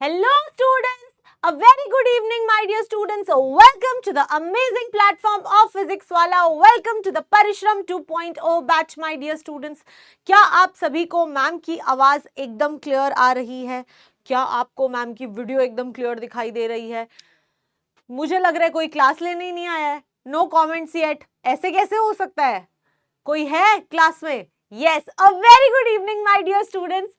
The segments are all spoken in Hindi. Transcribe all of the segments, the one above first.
Hello students, a very good evening my dear students. Welcome to the amazing platform of Physics Wala. Welcome to the Parishram 2.0 batch my dear students. क्या आप सभी को मैम की आवाज एकदम क्लियर आ रही है? क्या आपको मैम की वीडियो एकदम क्लियर दिखाई दे रही है? मुझे लग रहा है कोई क्लास लेने ही नहीं आया है. No comments yet. ऐसे कैसे हो सकता है? कोई है क्लास में? Yes, a very good evening my dear students.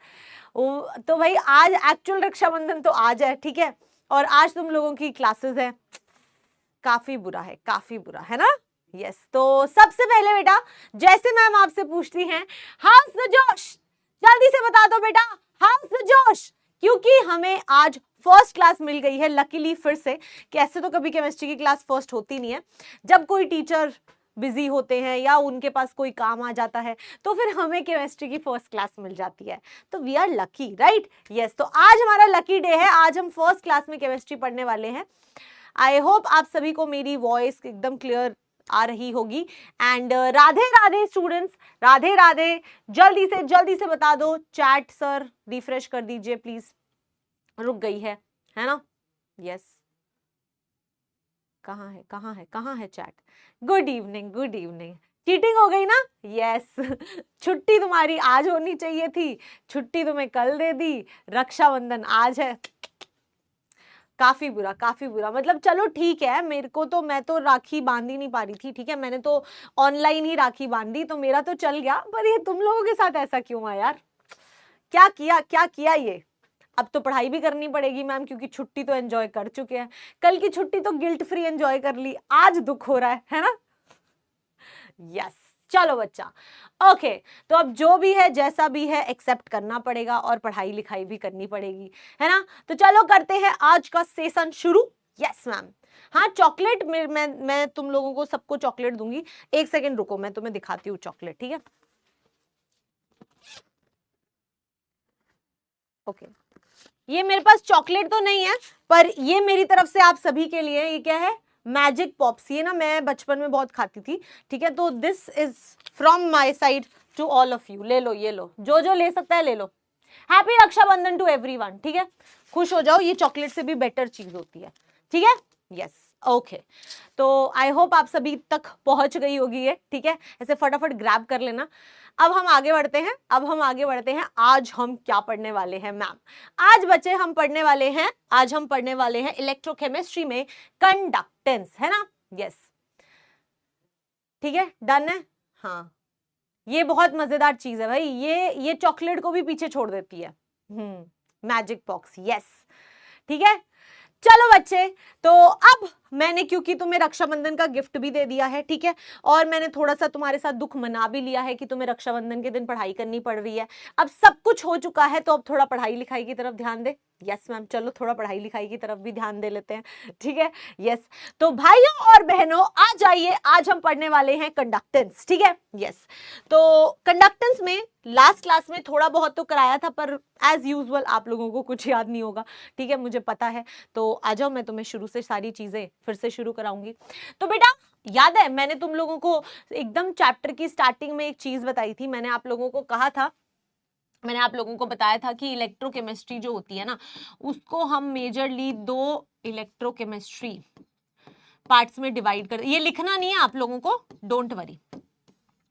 तो भाई आज एक्चुअल रक्षाबंधन तो आज है, ठीक है, और आज तुम लोगों की क्लासेस है. काफी बुरा है ना? यस, तो सबसे पहले बेटा जैसे मैम आपसे पूछती हैं, हाउस द जोश, जल्दी से बता दो बेटा, हाउस द जोश, क्योंकि हमें आज फर्स्ट क्लास मिल गई है लकीली फिर से. कैसे तो कभी केमिस्ट्री की क्लास फर्स्ट होती नहीं है. जब कोई टीचर बिजी होते हैं या उनके पास कोई काम आ जाता है तो फिर हमें केमिस्ट्री की फर्स्ट क्लास मिल जाती है. तो we are lucky, right? Yes, तो आज हमारा लकी डे है. आज हम फर्स्ट क्लास में केमिस्ट्री पढ़ने वाले हैं. आई होप आप सभी को मेरी वॉइस एकदम क्लियर आ रही होगी. And Radhe Radhe students, Radhe Radhe. जल्दी से बता दो. चैट सर रिफ्रेश कर दीजिए प्लीज. रुक गई है ना? यस, कहाँ है चैट? Good evening. चीटिंग हो गई ना? यस. छुट्टी तुम्हारी आज होनी चाहिए थी, छुट्टी तुम्हें कल दे दी. रक्षाबंधन आज है. काफी बुरा. मतलब चलो ठीक है, मेरे को तो, मैं तो राखी बांध ही नहीं पा रही थी, ठीक है, मैंने तो ऑनलाइन ही राखी बांधी तो मेरा तो चल गया. पर ये तुम लोगों के साथ ऐसा क्यों हुआ यार? क्या किया ये? अब तो पढ़ाई भी करनी पड़ेगी मैम, क्योंकि छुट्टी तो एंजॉय कर चुके हैं. कल की छुट्टी तो गिल्ट फ्री एंजॉय कर ली, आज दुख हो रहा है ना? यस, चलो बच्चा. ओके, तो अब जो भी है जैसा भी है एक्सेप्ट करना पड़ेगा और पढ़ाई लिखाई भी करनी पड़ेगी, है ना? तो चलो करते हैं आज का सेशन शुरू. Yes ma'am. हाँ, चॉकलेट मैं तुम लोगों को सबको चॉकलेट दूंगी. एक सेकेंड रुको, मैं तुम्हें दिखाती हूँ चॉकलेट, ठीक है? ओके, ये मेरे पास चॉकलेट तो नहीं है, पर ये मेरी तरफ से आप सभी के लिए. ये क्या है? Magic pops. ये ना मैं बचपन में बहुत खाती थी, ठीक है? तो this is from my side to all of you. ले लो, ये लो, जो ले सकता है ले लो. हैप्पी रक्षाबंधन टू एवरीवन, ठीक है? खुश हो जाओ, ये चॉकलेट से भी बेटर चीज होती है, ठीक है? Yes, okay. तो आई होप आप सभी तक पहुंच गई होगी ये, ठीक है? ऐसे फटाफट ग्रैब कर लेना. अब हम आगे बढ़ते हैं. आज हम क्या पढ़ने वाले हैं मैम? आज बच्चे हम पढ़ने वाले हैं इलेक्ट्रोकेमिस्ट्री में कंडक्टेंस, है ना? यस, ठीक है, डन है. हाँ, ये बहुत मजेदार चीज है भाई. ये चॉकलेट को भी पीछे छोड़ देती है. Magic box. यस, ठीक है. चलो बच्चे, तो अब मैंने, क्योंकि तुम्हें रक्षाबंधन का गिफ्ट भी दे दिया है, ठीक है, और मैंने थोड़ा सा तुम्हारे साथ दुख मना भी लिया है कि तुम्हें रक्षाबंधन के दिन पढ़ाई करनी पड़ रही है. अब सब कुछ हो चुका है, तो अब थोड़ा पढ़ाई लिखाई की तरफ ध्यान दे. यस मैम, चलो थोड़ा पढ़ाई लिखाई की तरफ भी ध्यान दे लेते हैं, ठीक है? यस, तो भाइयों और बहनों आ जाइए, आज हम पढ़ने वाले हैं कंडक्टेंस, ठीक है? यस, तो कंडक्टेंस में लास्ट क्लास में थोड़ा बहुत तो कराया था, पर एज यूजुअल आप लोगों को कुछ याद नहीं होगा, ठीक है, मुझे पता है. तो आ जाओ, मैं तुम्हें शुरू से सारी चीजें फिर से शुरू कराऊंगी. तो बेटा याद है, मैंने तुम लोगों को एकदम चैप्टर की स्टार्टिंग में एक चीज बताई थी. मैंने आप लोगों को कहा था, मैंने आप लोगों को बताया था कि इलेक्ट्रोकेमिस्ट्री जो होती है ना, उसको हम मेजरली 2 इलेक्ट्रोकेमिस्ट्री पार्ट्स में डिवाइड कर. ये लिखना नहीं है आप लोगों को, डोंट वरी.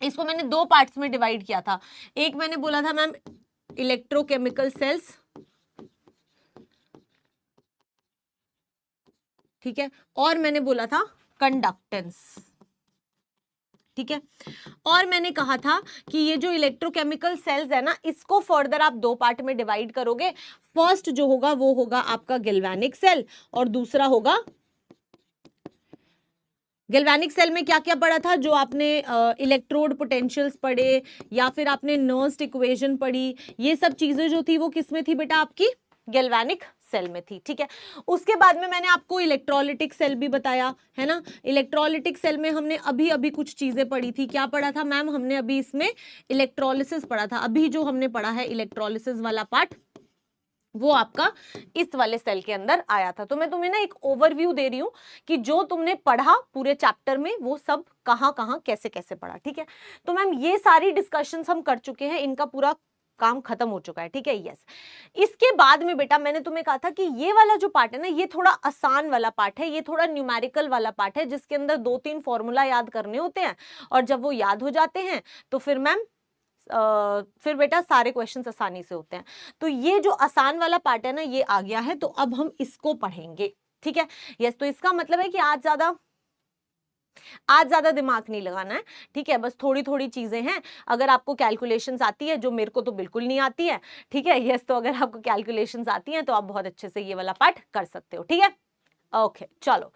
इसको मैंने 2 पार्ट्स में डिवाइड किया था. एक मैंने बोला था मैम इलेक्ट्रोकेमिकल सेल्स, ठीक है, और मैंने बोला था कंडक्टेंस, ठीक है. और मैंने कहा था कि ये जो इलेक्ट्रोकेमिकल सेल्स है ना, इसको फर्दर आप 2 पार्ट में डिवाइड करोगे. फर्स्ट जो होगा वो होगा आपका गैल्वेनिक सेल, और दूसरा होगा गैल्वेनिक सेल में क्या क्या पढ़ा था, जो आपने इलेक्ट्रोड पोटेंशियल्स पढ़े या फिर आपने नर्स्ट इक्वेशन पढ़ी, ये सब चीजें जो थी वो किस में थी बेटा? आपकी गैल्वेनिक सेल में थी, ठीक है. उसके बाद में मैंने आपको इलेक्ट्रोलिटिक सेल भी बताया, है ना? इलेक्ट्रोलिटिक सेल में हमने अभी कुछ चीजें पढ़ी थी. क्या पढ़ा था मैम? हमने अभी इसमें इलेक्ट्रोलिसिस पढ़ा था. अभी जो हमने पढ़ा है इलेक्ट्रोलिसिस वाला पार्ट, वो आपका इस वाले सेल के अंदर आया था. तो मैं तुम्हें ना एक ओवरव्यू दे रही हूं कि जो तुमने पढ़ा पूरे चैप्टर में वो सब कहां कैसे पढ़ा, ठीक है? तो मैम ये सारी डिस्कशंस हम कर चुके हैं, इनका पूरा काम खत्म हो चुका है, ठीक है। यस, इसके बाद में बेटा मैंने तुम्हें कहा था कि ये वाला जो पार्ट है ना, ये थोड़ा आसान वाला पार्ट है, ये थोड़ा न्यूमेरिकल वाला पार्ट है, जिसके अंदर 2-3 फॉर्मूला याद करने होते हैं, और जब वो याद हो जाते हैं तो फिर मैम फिर बेटा सारे क्वेश्चंस आसानी से होते हैं। तो ये जो आसान वाला पार्ट है ना, ये आ गया है, तो अब हम इसको पढ़ेंगे, ठीक है। यस, तो इसका मतलब है कि आज ज्यादा दिमाग नहीं लगाना है, ठीक है। बस थोड़ी थोड़ी चीजें हैं। अगर आपको कैलकुलेशंस आती है, जो मेरे को तो बिल्कुल नहीं आती है, ठीक है। यस, तो अगर आपको कैलकुलेशंस आती हैं तो आप बहुत अच्छे से ये वाला पार्ट कर सकते हो, ठीक है। ओके, चलो,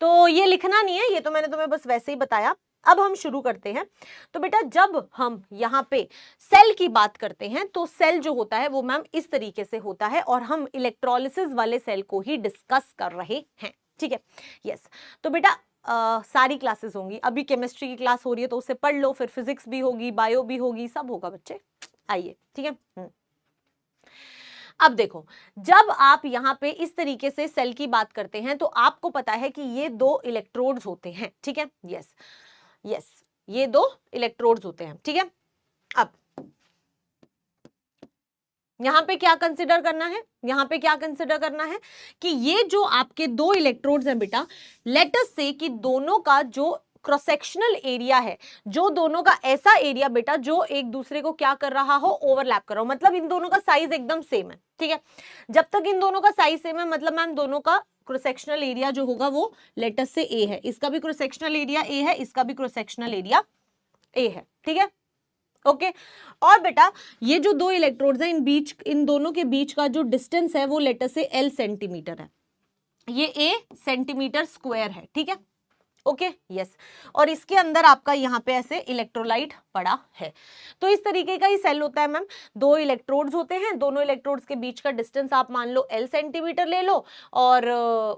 तो ये लिखना नहीं है, ये तो मैंने तुम्हें बस वैसे ही बताया। अब हम शुरू करते हैं। तो बेटा जब हम यहाँ पे सेल की बात करते हैं, तो सेल जो होता है वो मैम इस तरीके से होता है, और हम इलेक्ट्रोलिसिस वाले सेल को ही डिस्कस कर रहे हैं, ठीक है। यस, तो बेटा सारी क्लासेस होंगी, अभी केमिस्ट्री की क्लास हो रही है तो उसे पढ़ लो, फिर फिजिक्स भी होगी, बायो भी होगी, सब होगा बच्चे, आइए, ठीक है। अब देखो, जब आप यहाँ पे इस तरीके से सेल की बात करते हैं, तो आपको पता है कि ये 2 इलेक्ट्रोड्स होते हैं, ठीक है। यस यस, ये 2 इलेक्ट्रोड्स होते हैं, ठीक है। अब यहां पे क्या कंसिडर करना है, यहां पे क्या कंसिडर करना है कि ये जो आपके 2 इलेक्ट्रोड्स हैं बेटा, लेट अस से कि दोनों का जो क्रॉस सेक्शनल एरिया है, जो दोनों का ऐसा एरिया बेटा जो एक दूसरे को क्या कर रहा हो, ओवरलैप कर रहा हो, मतलब इन दोनों का साइज एकदम सेम है, ठीक है। जब तक इन दोनों का साइज सेम है, मतलब मैम दोनों का क्रॉस सेक्शनल एरिया जो होगा वो लेट अस से ए है, इसका भी क्रॉस सेक्शनल एरिया ए है, इसका भी क्रॉस सेक्शनल एरिया ए है, ठीक है। ओके, और बेटा ये जो 2 इलेक्ट्रोड्स हैं, इन दोनों के बीच का जो डिस्टेंस है वो लेटर से L सेंटीमीटर है, ये A सेंटीमीटर स्क्वायर है, ठीक है। ओके, यस, और इसके अंदर आपका यहाँ पे ऐसे इलेक्ट्रोलाइट पड़ा है। तो इस तरीके का ही सेल होता है मैम, 2 इलेक्ट्रोड्स होते हैं, दोनों इलेक्ट्रोड्स के बीच का डिस्टेंस आप मान लो L सेंटीमीटर ले लो, और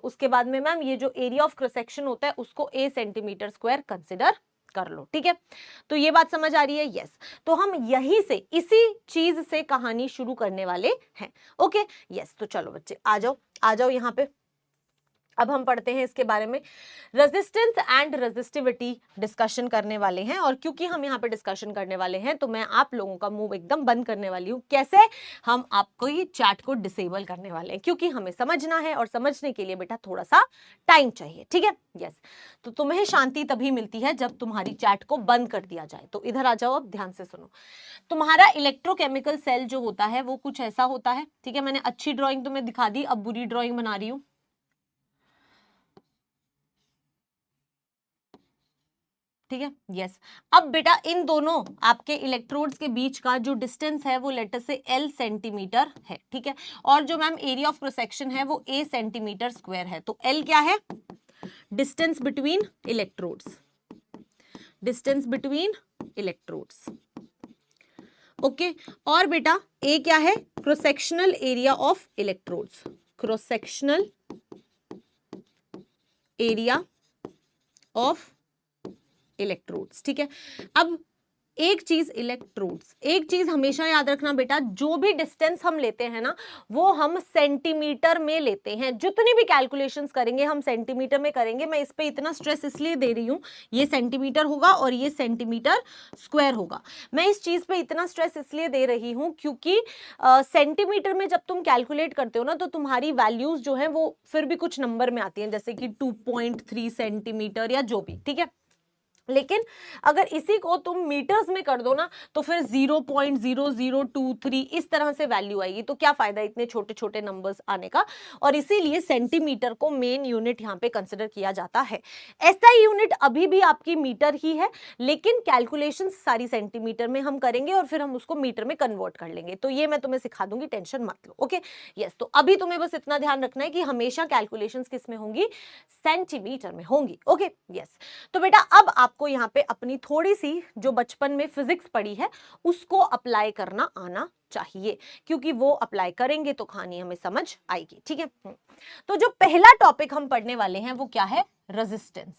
उसके बाद में मैम ये जो एरिया ऑफ क्रॉस सेक्शन होता है उसको A सेंटीमीटर स्क्वायर कंसिडर कर लो, ठीक है। तो ये बात समझ आ रही है, यस। तो हम यहीं से इसी चीज से कहानी शुरू करने वाले हैं, ओके, यस। तो चलो बच्चे आ जाओ यहाँ पे। अब हम पढ़ते हैं इसके बारे में, रेजिस्टेंस एंड रेजिस्टिविटी डिस्कशन करने वाले हैं, और क्योंकि हम यहाँ पे डिस्कशन करने वाले हैं तो मैं आप लोगों का मुंह एकदम बंद करने वाली हूँ। कैसे? हम आपको ये चैट को डिसेबल करने वाले हैं, क्योंकि हमें समझना है, और समझने के लिए बेटा थोड़ा सा टाइम चाहिए, ठीक है। यस, तो तुम्हें शांति तभी मिलती है जब तुम्हारी चैट को बंद कर दिया जाए। तो इधर आ जाओ, अब ध्यान से सुनो। तुम्हारा इलेक्ट्रोकेमिकल सेल जो होता है वो कुछ ऐसा होता है, ठीक है। मैंने अच्छी ड्रॉइंग तुम्हें दिखा दी, अब बुरी ड्रॉइंग बना रही हूँ, ठीक है। यस, अब बेटा इन दोनों आपके इलेक्ट्रोड्स के बीच का जो डिस्टेंस है वो लेटर से L सेंटीमीटर है, ठीक है। और जो ma'am area of cross section है वो A सेंटीमीटर स्क्वायर है। तो L क्या है? Distance between electrodes, distance between electrodes, okay. और बेटा A क्या है? Cross sectional area of electrodes, cross sectional area of electrodes, ठीक है। अब एक चीज हमेशा याद रखना बेटा, जो भी डिस्टेंस हम लेते हैं ना वो हम सेंटीमीटर में लेते हैं। जितनी भी कैलकुलेशंस करेंगे हम सेंटीमीटर में करेंगे। मैं इस पे इतना स्ट्रेस इसलिए दे रही हूं, ये सेंटीमीटर होगा और ये सेंटीमीटर स्क्वायर होगा। मैं इस चीज पे इतना स्ट्रेस इसलिए दे रही हूं क्योंकि सेंटीमीटर में जब तुम कैलकुलेट करते हो ना तो तुम्हारी वैल्यूज जो है वो फिर भी कुछ नंबर में आती हैं, जैसे कि 2.3 सेंटीमीटर या जो भी, ठीक है। लेकिन अगर इसी को तुम मीटर्स में कर दो ना तो फिर 0.0023 इस तरह से वैल्यू आएगी। तो क्या फायदा इतने छोटे छोटे नंबर्स आने का। और इसीलिए सेंटीमीटर को मेन यूनिट यहाँ पे कंसिडर किया जाता है। एसआई यूनिट अभी भी आपकी मीटर ही है, लेकिन कैलकुलेशन सारी सेंटीमीटर में हम करेंगे और फिर हम उसको मीटर में कन्वर्ट कर लेंगे। तो ये मैं तुम्हें सिखा दूंगी, टेंशन मत लो, ओके। यस, तो अभी तुम्हें बस इतना ध्यान रखना है कि हमेशा कैलकुलेशन किस में होंगी? सेंटीमीटर में होंगी, ओके। यस, तो बेटा अब आपको यहाँ पे अपनी थोड़ी सी जो बचपन में फिजिक्स पढ़ी है उसको अप्लाई करना आना चाहिए, क्योंकि वो अप्लाई करेंगे तो कहानी हमें समझ आएगी, ठीक है। तो जो पहला टॉपिक हम पढ़ने वाले हैं वो क्या है? रेजिस्टेंस,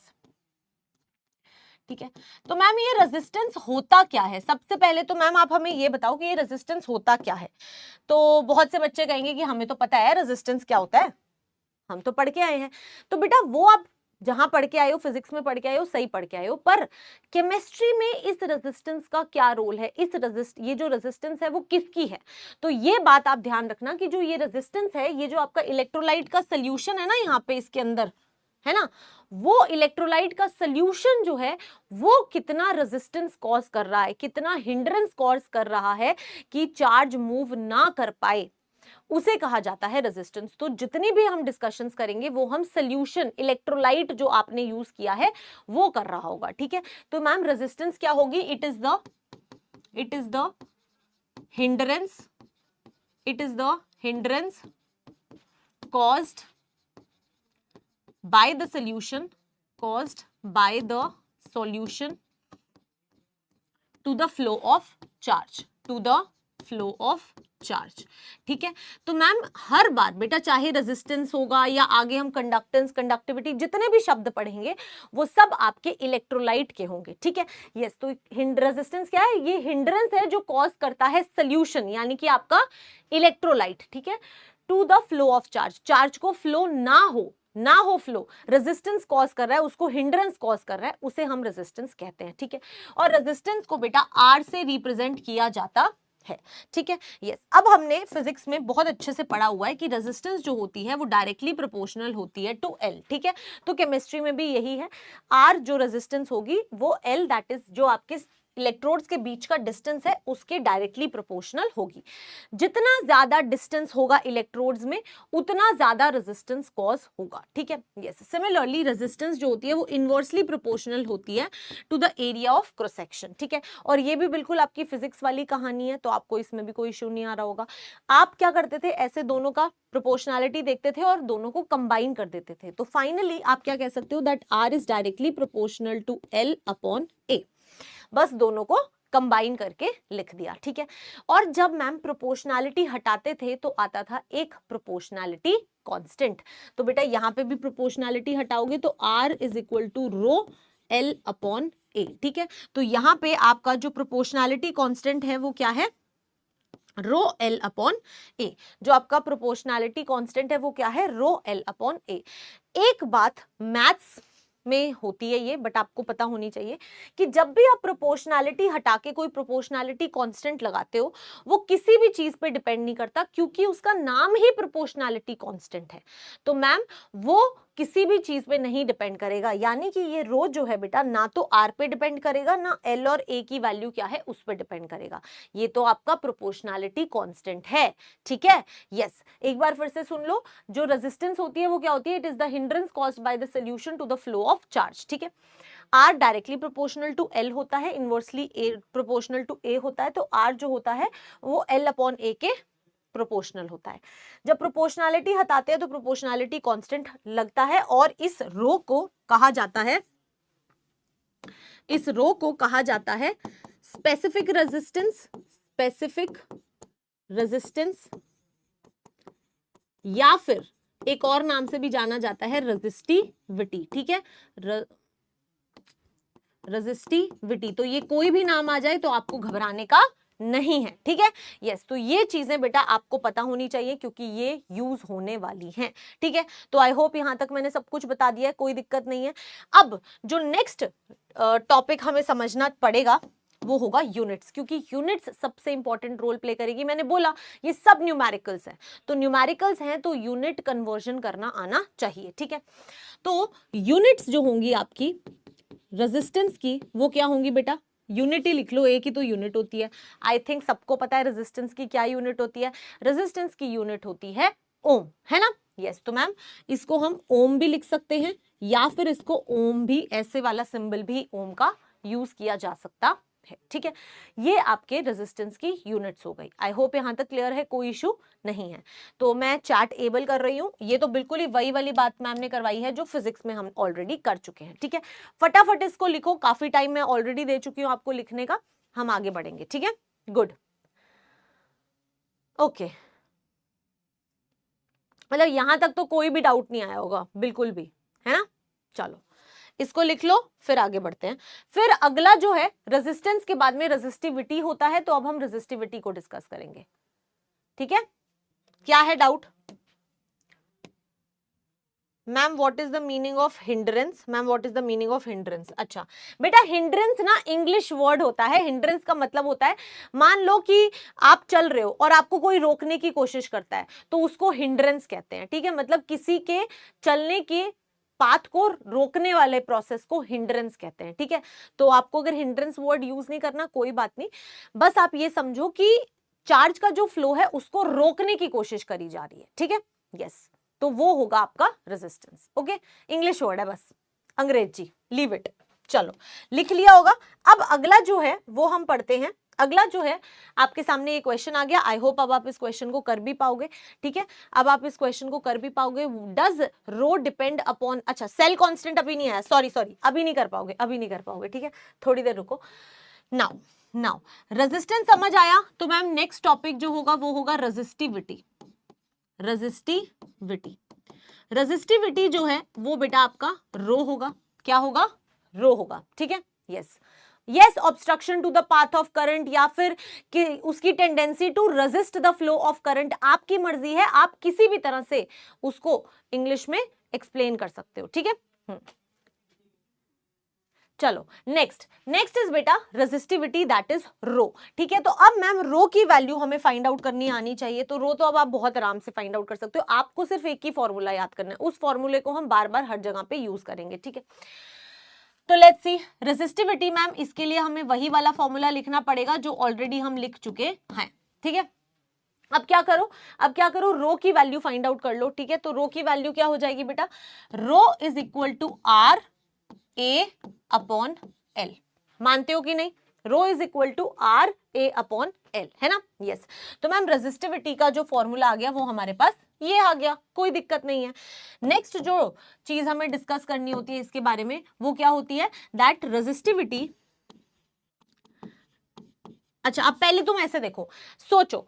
ठीक है। तो मैम ये रेजिस्टेंस होता क्या है? सबसे पहले तो मैम आप हमें ये बताओ कि ये रेजिस्टेंस होता क्या है। तो बहुत से बच्चे कहेंगे कि हमें तो पता है रेजिस्टेंस क्या होता है, हम तो पढ़ के आए हैं। तो बेटा वो आप जहां पढ़ के आए हो, फिजिक्स में पढ़ के आए हो, सही पढ़ के आए हो, पर केमिस्ट्री में इस रेजिस्टेंस का क्या रोल है, ये जो रेजिस्टेंस है वो किसकी है। तो ये बात आप ध्यान रखना कि जो ये रेजिस्टेंस है, ये जो आपका इलेक्ट्रोलाइट का सोल्यूशन है ना यहाँ पे इसके अंदर, है ना, वो इलेक्ट्रोलाइट का सोल्यूशन जो है वो कितना रेजिस्टेंस कॉज कर रहा है, कितना हिंड्रेंस कॉज कर रहा है कि चार्ज मूव ना कर पाए, उसे कहा जाता है रेजिस्टेंस। तो जितनी भी हम डिस्कशंस करेंगे वो हम सोल्यूशन, इलेक्ट्रोलाइट जो आपने यूज किया है वो कर रहा होगा, ठीक है। तो मैम रेजिस्टेंस क्या होगी, it is the hindrance, it is the hindrance caused by the solution, caused by the solution to the flow of charge, to the flow of charge, ठीक है। तो मैम हर बार बेटा चाहे रेजिस्टेंस होगा या आगे हम कंडक्टेंस, कंडक्टिविटी, जितने भी शब्द पढ़ेंगे वो सब आपके इलेक्ट्रोलाइट के होंगे, ठीक है। यस, तो रेजिस्टेंस क्या है, ये हिंड्रेंस है जो कॉज करता है सोल्यूशन यानी कि आपका इलेक्ट्रोलाइट, ठीक है, to the flow of charge, charge को फ्लो ना हो फ्लो, रेजिस्टेंस कॉज कर रहा है, उसको हिंड्रेंस कॉज कर रहा है, उसे हम रेजिस्टेंस कहते हैं, ठीक है। और रेजिस्टेंस को बेटा आर से रिप्रेजेंट किया जाता है, ठीक है। यस, अब हमने फिजिक्स में बहुत अच्छे से पढ़ा हुआ है कि रेजिस्टेंस जो होती है वो डायरेक्टली प्रोपोर्शनल होती है टू एल, ठीक है। तो केमिस्ट्री में भी यही है, आर जो रेजिस्टेंस होगी वो एल, दैट इज जो आपके इलेक्ट्रोड्स के बीच का डिस्टेंस है उसके डायरेक्टली प्रोपोर्शनल होगी। जितना ज्यादा डिस्टेंस होगा इलेक्ट्रोड्स में उतना ज्यादा रेजिस्टेंस कॉज होगा, ठीक है। यस, सिमिलरली रेजिस्टेंस जो होती है वो इनवर्सली प्रोपोर्शनल होती है to the area of cross section, ठीक है। और ये भी बिल्कुल आपकी फिजिक्स वाली कहानी है, तो आपको इसमें भी कोई इश्यू नहीं आ रहा होगा। आप क्या करते थे, ऐसे दोनों का प्रोपोर्शनैलिटी देखते थे और दोनों को कंबाइन कर देते थे। तो फाइनली आप क्या कह सकते हो, that R is directly proportional to L upon A, बस दोनों को कंबाइन करके लिख दिया, ठीक है। और जब मैम प्रोपोर्शनैलिटी हटाते थे तो आता था एक प्रोपोर्शनैलिटी कांस्टेंट। तो बेटा यहाँ पे भी प्रोपोर्शनैलिटी हटाओगे तो R is equal to rho L upon A, ठीक है। तो यहाँ पे आपका जो प्रोपोर्शनैलिटी कांस्टेंट है वो क्या है, रो L अपॉन A। जो आपका प्रोपोर्शनैलिटी कांस्टेंट है वो क्या है, रो L अपॉन A। एक बात मैथ्स में होती है ये, बट आपको पता होनी चाहिए कि जब भी आप प्रोपोर्शनैलिटी हटा के कोई प्रोपोर्शनैलिटी कांस्टेंट लगाते हो वो किसी भी चीज पे डिपेंड नहीं करता, क्योंकि उसका नाम ही प्रोपोर्शनैलिटी कांस्टेंट है। तो मैम वो किसी भी चीज पे नहीं डिपेंड करेगा, यानी कि ये रो जो है बेटा ना तो आर पे डिपेंड करेगा ना एल और ए की वैल्यू क्या है उस पर डिपेंड करेगा, ये तो आपका प्रोपोर्शनैलिटी कांस्टेंट है, ठीक है। यस, एक बार फिर से सुन लो, जो रेजिस्टेंस होती है वो क्या होती है, it is the hindrance caused by the solution to the flow of charge, ठीक है। R directly proportional to L होता है, inversely a proportional to A होता है, तो आर जो होता है वो एल अपॉन ए के प्रोपोर्शनल होता है। जब प्रोपोर्शनैलिटी हटाते हैं तो प्रोपोर्शनैलिटी कांस्टेंट लगता है और इस रो को कहा जाता है, इस रो को कहा जाता है स्पेसिफिक रेजिस्टेंस, स्पेसिफिक रेजिस्टेंस, या फिर एक और नाम से भी जाना जाता है रेजिस्टिविटी, ठीक है, रेजिस्टिविटी। तो ये कोई भी नाम आ जाए तो आपको घबराने का नहीं है, ठीक है। यस, तो ये चीजें बेटा आपको पता होनी चाहिए क्योंकि ये यूज होने वाली हैं, ठीक है। तो आई होप यहां तक मैंने सब कुछ बता दिया है, कोई दिक्कत नहीं है। अब जो नेक्स्ट टॉपिक हमें समझना पड़ेगा वो होगा यूनिट्स, क्योंकि यूनिट्स सबसे इंपॉर्टेंट रोल प्ले करेगी। मैंने बोला ये सब न्यूमेरिकल्स हैं, तो न्यूमेरिकल्स हैं तो यूनिट कन्वर्जन करना आना चाहिए, ठीक है। तो यूनिट्स जो होंगी आपकी रेजिस्टेंस की वो क्या होंगी बेटा, यूनिट ही लिख लो, एक ही तो यूनिट होती है। आई थिंक सबको पता है रेजिस्टेंस की क्या यूनिट होती है, रेजिस्टेंस की यूनिट होती है ओम, है ना। यस, तो मैम इसको हम ओम भी लिख सकते हैं या फिर इसको ओम भी, ऐसे वाला सिंबल भी ओम का यूज किया जा सकता है, ठीक है। ये आपके रेजिस्टेंस की यूनिट्स हो गई। आई होप यहां तक क्लियर है, कोई इशू नहीं है। तो मैं चार्ट एबल कर रही हूँ, ये तो बिल्कुल ही वही वाली बात मैम ने करवाई है जो फिजिक्स में हम ऑलरेडी कर चुके हैं, ठीक है। फटाफट इसको लिखो, काफी टाइम मैं ऑलरेडी दे चुकी हूँ आपको लिखने का, हम आगे बढ़ेंगे, ठीक है। गुड, ओके, मतलब यहां तक तो कोई भी डाउट नहीं आया होगा बिल्कुल भी, है ना। चलो इसको लिख लो, फिर आगे बढ़ते हैं। फिर अगला जो है रेजिस्टेंस के बाद में रेजिस्टिविटी होता है, तो अब हम रेजिस्टिविटी को डिस्कस करेंगे, ठीक है। क्या है doubt, ma'am what is the meaning of hindrance, ma'am what is the meaning of hindrance. अच्छा बेटा हिंड्रेंस ना इंग्लिश वर्ड होता है, हिंड्रेंस का मतलब होता है, मान लो कि आप चल रहे हो और आपको कोई रोकने की कोशिश करता है तो उसको हिंड्रेंस कहते हैं, ठीक है, मतलब किसी के चलने के पाथ को रोकने वाले प्रोसेस को हिंड्रेंस कहते हैं, ठीक है। तो आपको अगर हिंड्रेंस वर्ड यूज नहीं करना कोई बात नहीं, बस आप ये समझो कि चार्ज का जो फ्लो है उसको रोकने की कोशिश करी जा रही है, ठीक है, यस, तो वो होगा आपका रेजिस्टेंस। ओके, इंग्लिश वर्ड है बस, अंग्रेजी, लीव इट। चलो लिख लिया होगा। अब अगला जो है वो हम पढ़ते हैं। अगला जो है आपके सामने ये क्वेश्चन आ गया, आई होप अब आप इस क्वेश्चन को कर भी पाओगे, ठीक है, अब आप इस क्वेश्चन को कर भी पाओगे। डज रो डिपेंड अपॉन, अच्छा सेल कांस्टेंट अभी नहीं आया, सॉरी अभी नहीं कर पाओगे, अभी नहीं कर पाओगे, ठीक है, थोड़ी देर रुको। नाउ रेजिस्टेंस समझ आया, तो मैम नेक्स्ट टॉपिक जो होगा वो होगा रेजिस्टिविटी। रेजिस्टिविटी जो है वो बेटा आपका रो होगा, क्या होगा, रो होगा, ठीक है, yes obstruction to the path of current, या फिर कि उसकी tendency to resist the flow of current, आपकी मर्जी है, आप किसी भी तरह से उसको इंग्लिश में एक्सप्लेन कर सकते हो, ठीक है। चलो नेक्स्ट इज बेटा रेजिस्टिविटी, दैट इज रो, ठीक है। तो अब मैम रो की वैल्यू हमें फाइंड आउट करनी आनी चाहिए, तो रो तो अब आप बहुत आराम से फाइंड आउट कर सकते हो, आपको सिर्फ एक ही फॉर्मूला याद करना है, उस फॉर्मूले को हम बार बार हर जगह पे यूज करेंगे, ठीक है। तो लेट्स सी रेजिस्टिविटी, मैम इसके लिए हमें वही वाला फॉर्मूला लिखना पड़ेगा जो ऑलरेडी हम लिख चुके हैं, ठीक है। अब क्या करो, रो की वैल्यू फाइंड आउट कर लो, ठीक है। तो रो की वैल्यू क्या हो जाएगी बेटा, rho is equal to R A upon L, मानते हो कि नहीं, rho is equal to R A upon L, है ना, यस। तो मैम रेजिस्टिविटी का जो फॉर्मूला आ गया वो हमारे पास ये आ गया, कोई दिक्कत नहीं है। नेक्स्ट जो चीज हमें डिस्कस करनी होती है इसके बारे में वो क्या होती है, दैट रेजिस्टिविटी, अच्छा अब पहले तुम ऐसे देखो, सोचो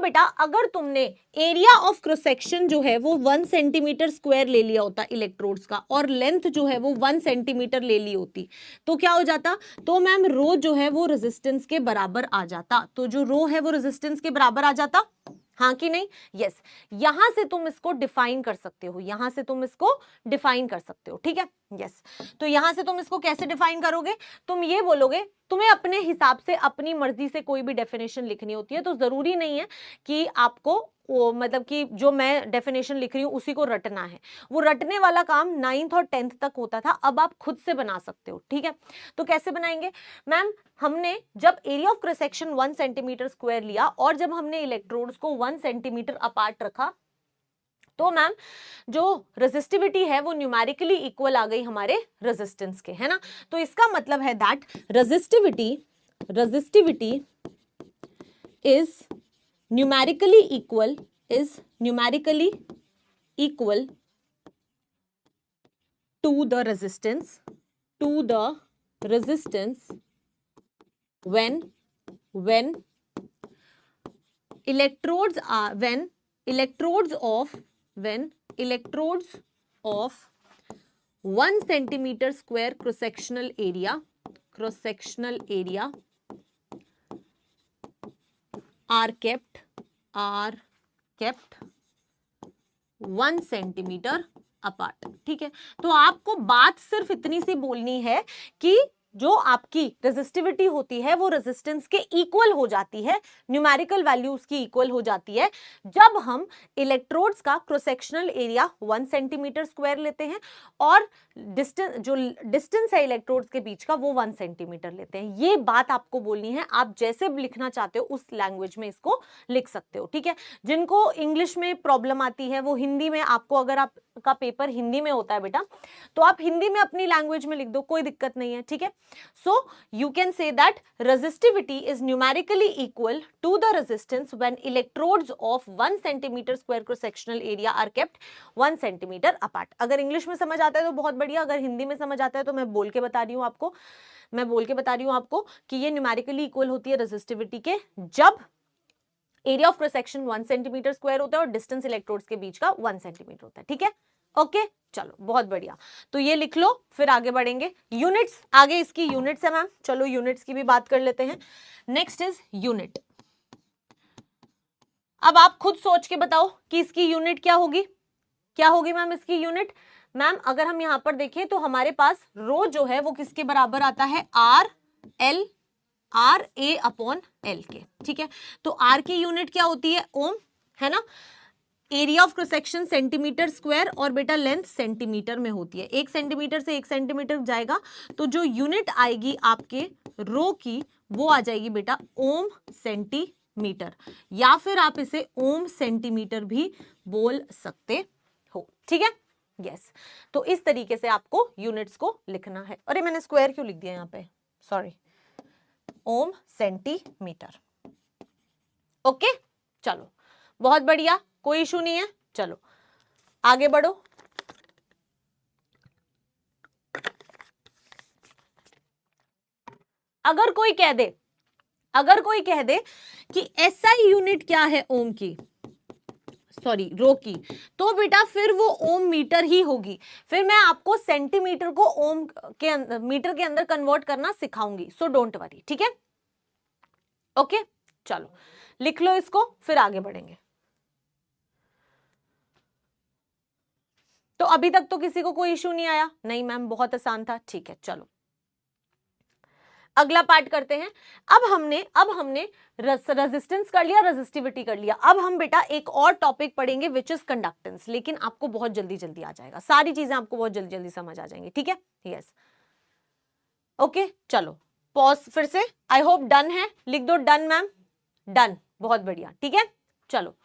बेटा, अगर तुमने एरिया ऑफ क्रॉस सेक्शन जो है वो 1 सेंटीमीटर स्क्वायर ले लिया होता इलेक्ट्रोड्स का, और लेंथ जो है वो 1 सेंटीमीटर ले ली होती, तो क्या हो जाता, तो मैम रो जो है वो रेजिस्टेंस के बराबर आ जाता, तो जो रो है वो रेजिस्टेंस के बराबर आ जाता, हाँ कि नहीं, यस। यहां से तुम इसको डिफाइन कर सकते हो, ठीक है, यस। तो यहां से तुम इसको कैसे डिफाइन करोगे, तुम ये बोलोगे, तुम्हें अपने हिसाब से अपनी मर्जी से कोई भी डेफिनेशन लिखनी होती है, तो जरूरी नहीं है कि आपको मतलब कि जो मैं डेफिनेशन लिख रही हूं उसी को रटना है, वो रटने वाला काम 9th और 10th तक होता था, अब आप खुद से बना सकते हो, ठीक है। तो कैसे बनाएंगे मैम, हमने जब area of cross section 1 centimetre square लिया और जब हमने इलेक्ट्रोड्स को 1 सेंटीमीटर अपार्ट रखा, तो मैम जो रेजिस्टिविटी है वो न्यूमेरिकली इक्वल आ गई हमारे रेजिस्टेंस के, है ना। तो इसका मतलब है that resistivity is numerically equal to the resistance when electrodes of 1 centimeter square cross sectional area are kept 1 centimetre apart, ठीक है। तो आपको बात सिर्फ इतनी सी बोलनी है कि जो आपकी रेजिस्टिविटी होती है वो रेजिस्टेंस के इक्वल हो जाती है, न्यूमेरिकल वैल्यू उसकी इक्वल हो जाती है जब हम इलेक्ट्रोड्स का cross sectional area 1 centimetre square लेते हैं और डिस्टेंस है इलेक्ट्रोड्स के बीच का वो 1 सेंटीमीटर लेते हैं। ये बात आपको बोलनी है, आप जैसे लिखना चाहते हो उस लैंग्वेज में इसको लिख सकते हो, ठीक है। जिनको इंग्लिश में प्रॉब्लम आती है वो हिंदी में, आपको अगर आपका पेपर हिंदी में होता है बेटा तो आप हिंदी में अपनी लैंग्वेज में लिख दो, कोई दिक्कत नहीं है, ठीक है। So you can say that resistivity is numerically equal to the resistance when electrodes of 1 centimeter square cross sectional area are kept 1 centimeter apart। अगर इंग्लिश में समझ आता है तो बहुत बढ़िया, अगर हिंदी में समझ आता है तो मैं बोल के बता रही हूँ आपको कि ये न्यूमेरिकली इक्वल होती है रेजिस्टिविटी के जब area of cross section 1 centimetre square होता है और डिस्टेंस इलेक्ट्रोड्स के बीच का 1 सेंटीमीटर होता है, ठीक है, ओके। चलो बहुत बढ़िया, तो ये लिख लो, फिर आगे बढ़ेंगे। यूनिट्स, आगे इसकी यूनिट्स है मैम, चलो यूनिट्स की भी बात कर लेते हैं। Next is unit. अब आप खुद सोच के बताओ कि इसकी यूनिट क्या होगी मैम, इसकी यूनिट मैम अगर हम यहाँ पर देखें तो हमारे पास रो जो है वो किसके बराबर आता है, R L, R A upon L के, ठीक है। तो आर की यूनिट क्या होती है, ओम, है ना। Area of cross section centimetre square और बेटा लेंथ सेंटीमीटर में होती है। 1 सेंटीमीटर से 1 सेंटीमीटर जाएगा तो जो यूनिट आएगी आपके रो की वो आ जाएगी बेटा ओम सेंटीमीटर, या फिर आप इसे ओम सेंटीमीटर भी बोल सकते हो, ठीक है। यस, तो इस तरीके से आपको यूनिट्स को लिखना है। अरे मैंने स्क्वायर क्यों लिख दिया यहाँ पे, सॉरी, ओम सेंटीमीटर। ओके, चलो बहुत बढ़िया, कोई इशू नहीं है। चलो आगे बढ़ो। अगर कोई कह दे कि एसआई यूनिट क्या है ओम की, सॉरी रो की, तो बेटा फिर वो ओम मीटर ही होगी। फिर मैं आपको सेंटीमीटर को ओम के अंदर, मीटर के अंदर कन्वर्ट करना सिखाऊंगी, सो डोंट वरी, ठीक है। ओके, चलो लिख लो इसको, फिर आगे बढ़ेंगे। तो अभी तक तो किसी को कोई इशू नहीं आया? नहीं मैम बहुत आसान था, ठीक है। चलो अगला पार्ट करते हैं। अब हमने रेजिस्टेंस कर लिया, रेजिस्टिविटी कर लिया। अब हम बेटा एक और टॉपिक पढ़ेंगे विच इज कंडक्टेंस, लेकिन आपको बहुत जल्दी जल्दी आ जाएगा, सारी चीजें आपको बहुत जल्दी जल्दी समझ आ जाएंगी, ठीक है। यस, ओके, चलो पॉज फिर से। आई होप डन है, लिख दो डन मैम, डन, बहुत बढ़िया, ठीक है। चलो,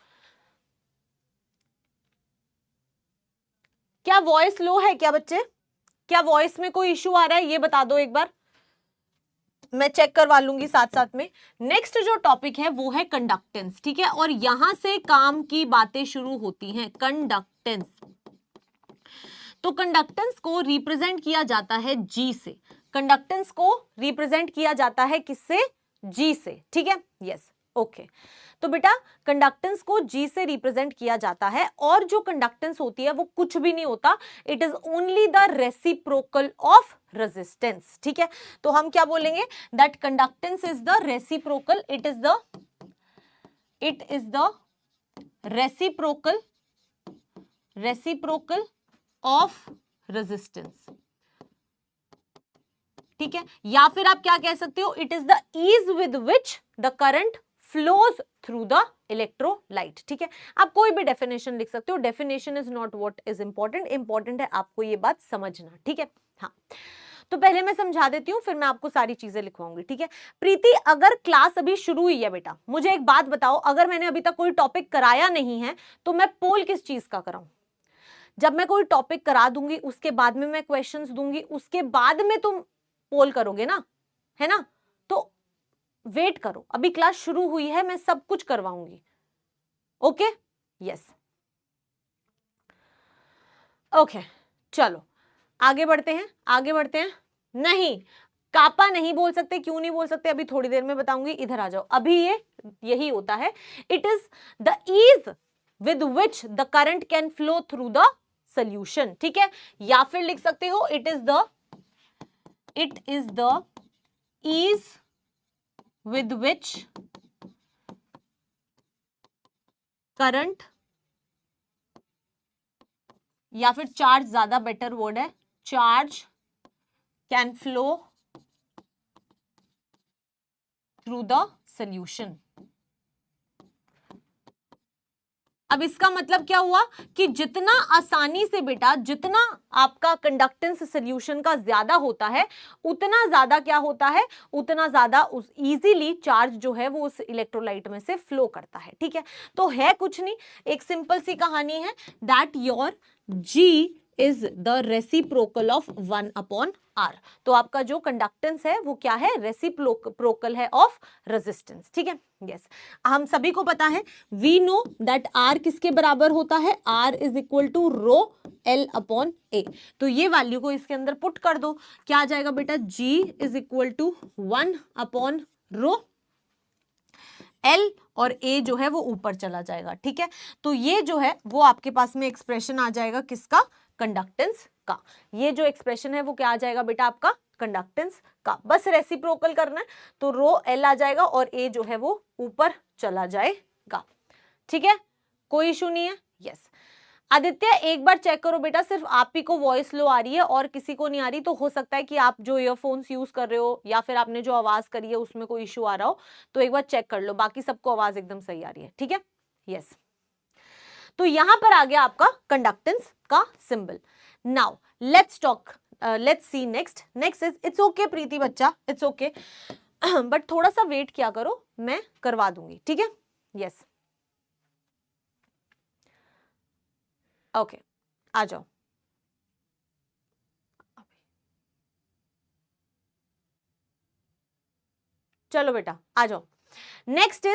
क्या वॉइस लो है क्या बच्चे? क्या वॉइस में कोई इश्यू आ रहा है, ये बता दो एक बार, मैं चेक करवा लूंगी साथ साथ में। नेक्स्ट जो टॉपिक है वो है कंडक्टेंस, ठीक है। और यहां से काम की बातें शुरू होती हैं, कंडक्टेंस। तो कंडक्टेंस को रिप्रेजेंट किया जाता है जी से, कंडक्टेंस को रिप्रेजेंट किया जाता है किससे, जी से, ठीक है। Yes, okay. तो बेटा कंडक्टेंस को जी से रिप्रेजेंट किया जाता है, और जो कंडक्टेंस होती है वो कुछ भी नहीं होता, it is only the reciprocal of resistance, ठीक है। तो हम क्या बोलेंगे, that conductance is the reciprocal, it is the reciprocal of resistance, ठीक है। या फिर आप क्या कह सकते हो, it is the ease with which the current flows through the electrolyte, ठीक है। आप कोई भी डेफिनेशन लिख सकते हो, definition is not what is important, important है आपको ये बात समझना, ठीक है। हाँ, तो पहले मैं समझा देती हूँ, फिर मैं आपको सारी चीजें लिखवाऊंगी, ठीक है। प्रीति अगर क्लास अभी शुरू हुई है बेटा, मुझे एक बात बताओ, अगर मैंने अभी तक कोई टॉपिक कराया नहीं है तो मैं पोल किस चीज का कराऊं? जब मैं कोई टॉपिक करा दूंगी उसके बाद में मैं क्वेश्चंस दूंगी, उसके बाद में तुम पोल करोगे ना, है ना। तो वेट करो, अभी क्लास शुरू हुई है, मैं सब कुछ करवाऊंगी, ओके। यस, ओके, चलो आगे बढ़ते हैं। नहीं, कापा नहीं बोल सकते, क्यों नहीं बोल सकते, अभी थोड़ी देर में बताऊंगी, इधर आ जाओ। अभी ये यही होता है, it is the ease with which the current can flow through the solution, ठीक है। या फिर लिख सकते हो it is the ease with which current, या फिर चार्ज ज्यादा बेटर वर्ड है, charge can flow through the solution. अब इसका मतलब क्या हुआ कि जितना आसानी से बेटा, जितना आपका कंडक्टेंस सॉल्यूशन का ज्यादा होता है, उतना ज्यादा क्या होता है, उतना ज्यादा उस इजीली चार्ज जो है वो उस इलेक्ट्रोलाइट में से फ्लो करता है, ठीक है। तो है कुछ नहीं, एक सिंपल सी कहानी है, that your G is the reciprocal of 1/r। तो आपका जो कंडक्टेंस है वो क्या है, रेसिप्रोकल है ऑफ रेजिस्टेंस, ठीक है। यस, हम सभी को पता है, वी नो दैट r किसके बराबर होता है, r is equal to rho l upon a। तो ये वैल्यू को इसके अंदर पुट कर दो, क्या आ जाएगा बेटा, g इज इक्वल टू 1/रो, L और A जो है वो ऊपर चला जाएगा, ठीक है। तो ये जो है वो आपके पास में एक्सप्रेशन आ जाएगा किसका, कंडक्टेंस का। ये जो एक्सप्रेशन है वो क्या आ जाएगा बेटा, आपका कंडक्टेंस का। बस रेसिप्रोकल करना है, तो रो L आ जाएगा और A जो है वो ऊपर चला जाएगा, ठीक है, कोई इशू नहीं है। यस, आदित्य एक बार चेक करो बेटा, सिर्फ आप ही को वॉइस लो आ रही है और किसी को नहीं आ रही, तो हो सकता है कि आप जो ईयरफोन्स यूज कर रहे हो या फिर आपने जो आवाज करी है उसमें कोई इश्यू आ रहा हो, तो एक बार चेक कर लो, बाकी सबको आवाज एकदम सही आ रही है, ठीक है। यस, तो यहां पर आ गया आपका कंडक्टेंस का symbol. Now let's talk, let's see next. Next is, it's okay Preeti बच्चा, इट्स ओके, बट थोड़ा सा वेट किया करो, मैं करवा दूंगी, ठीक है। यस, ओके, आ जाओ। चलो बेटा आ जाओ। Next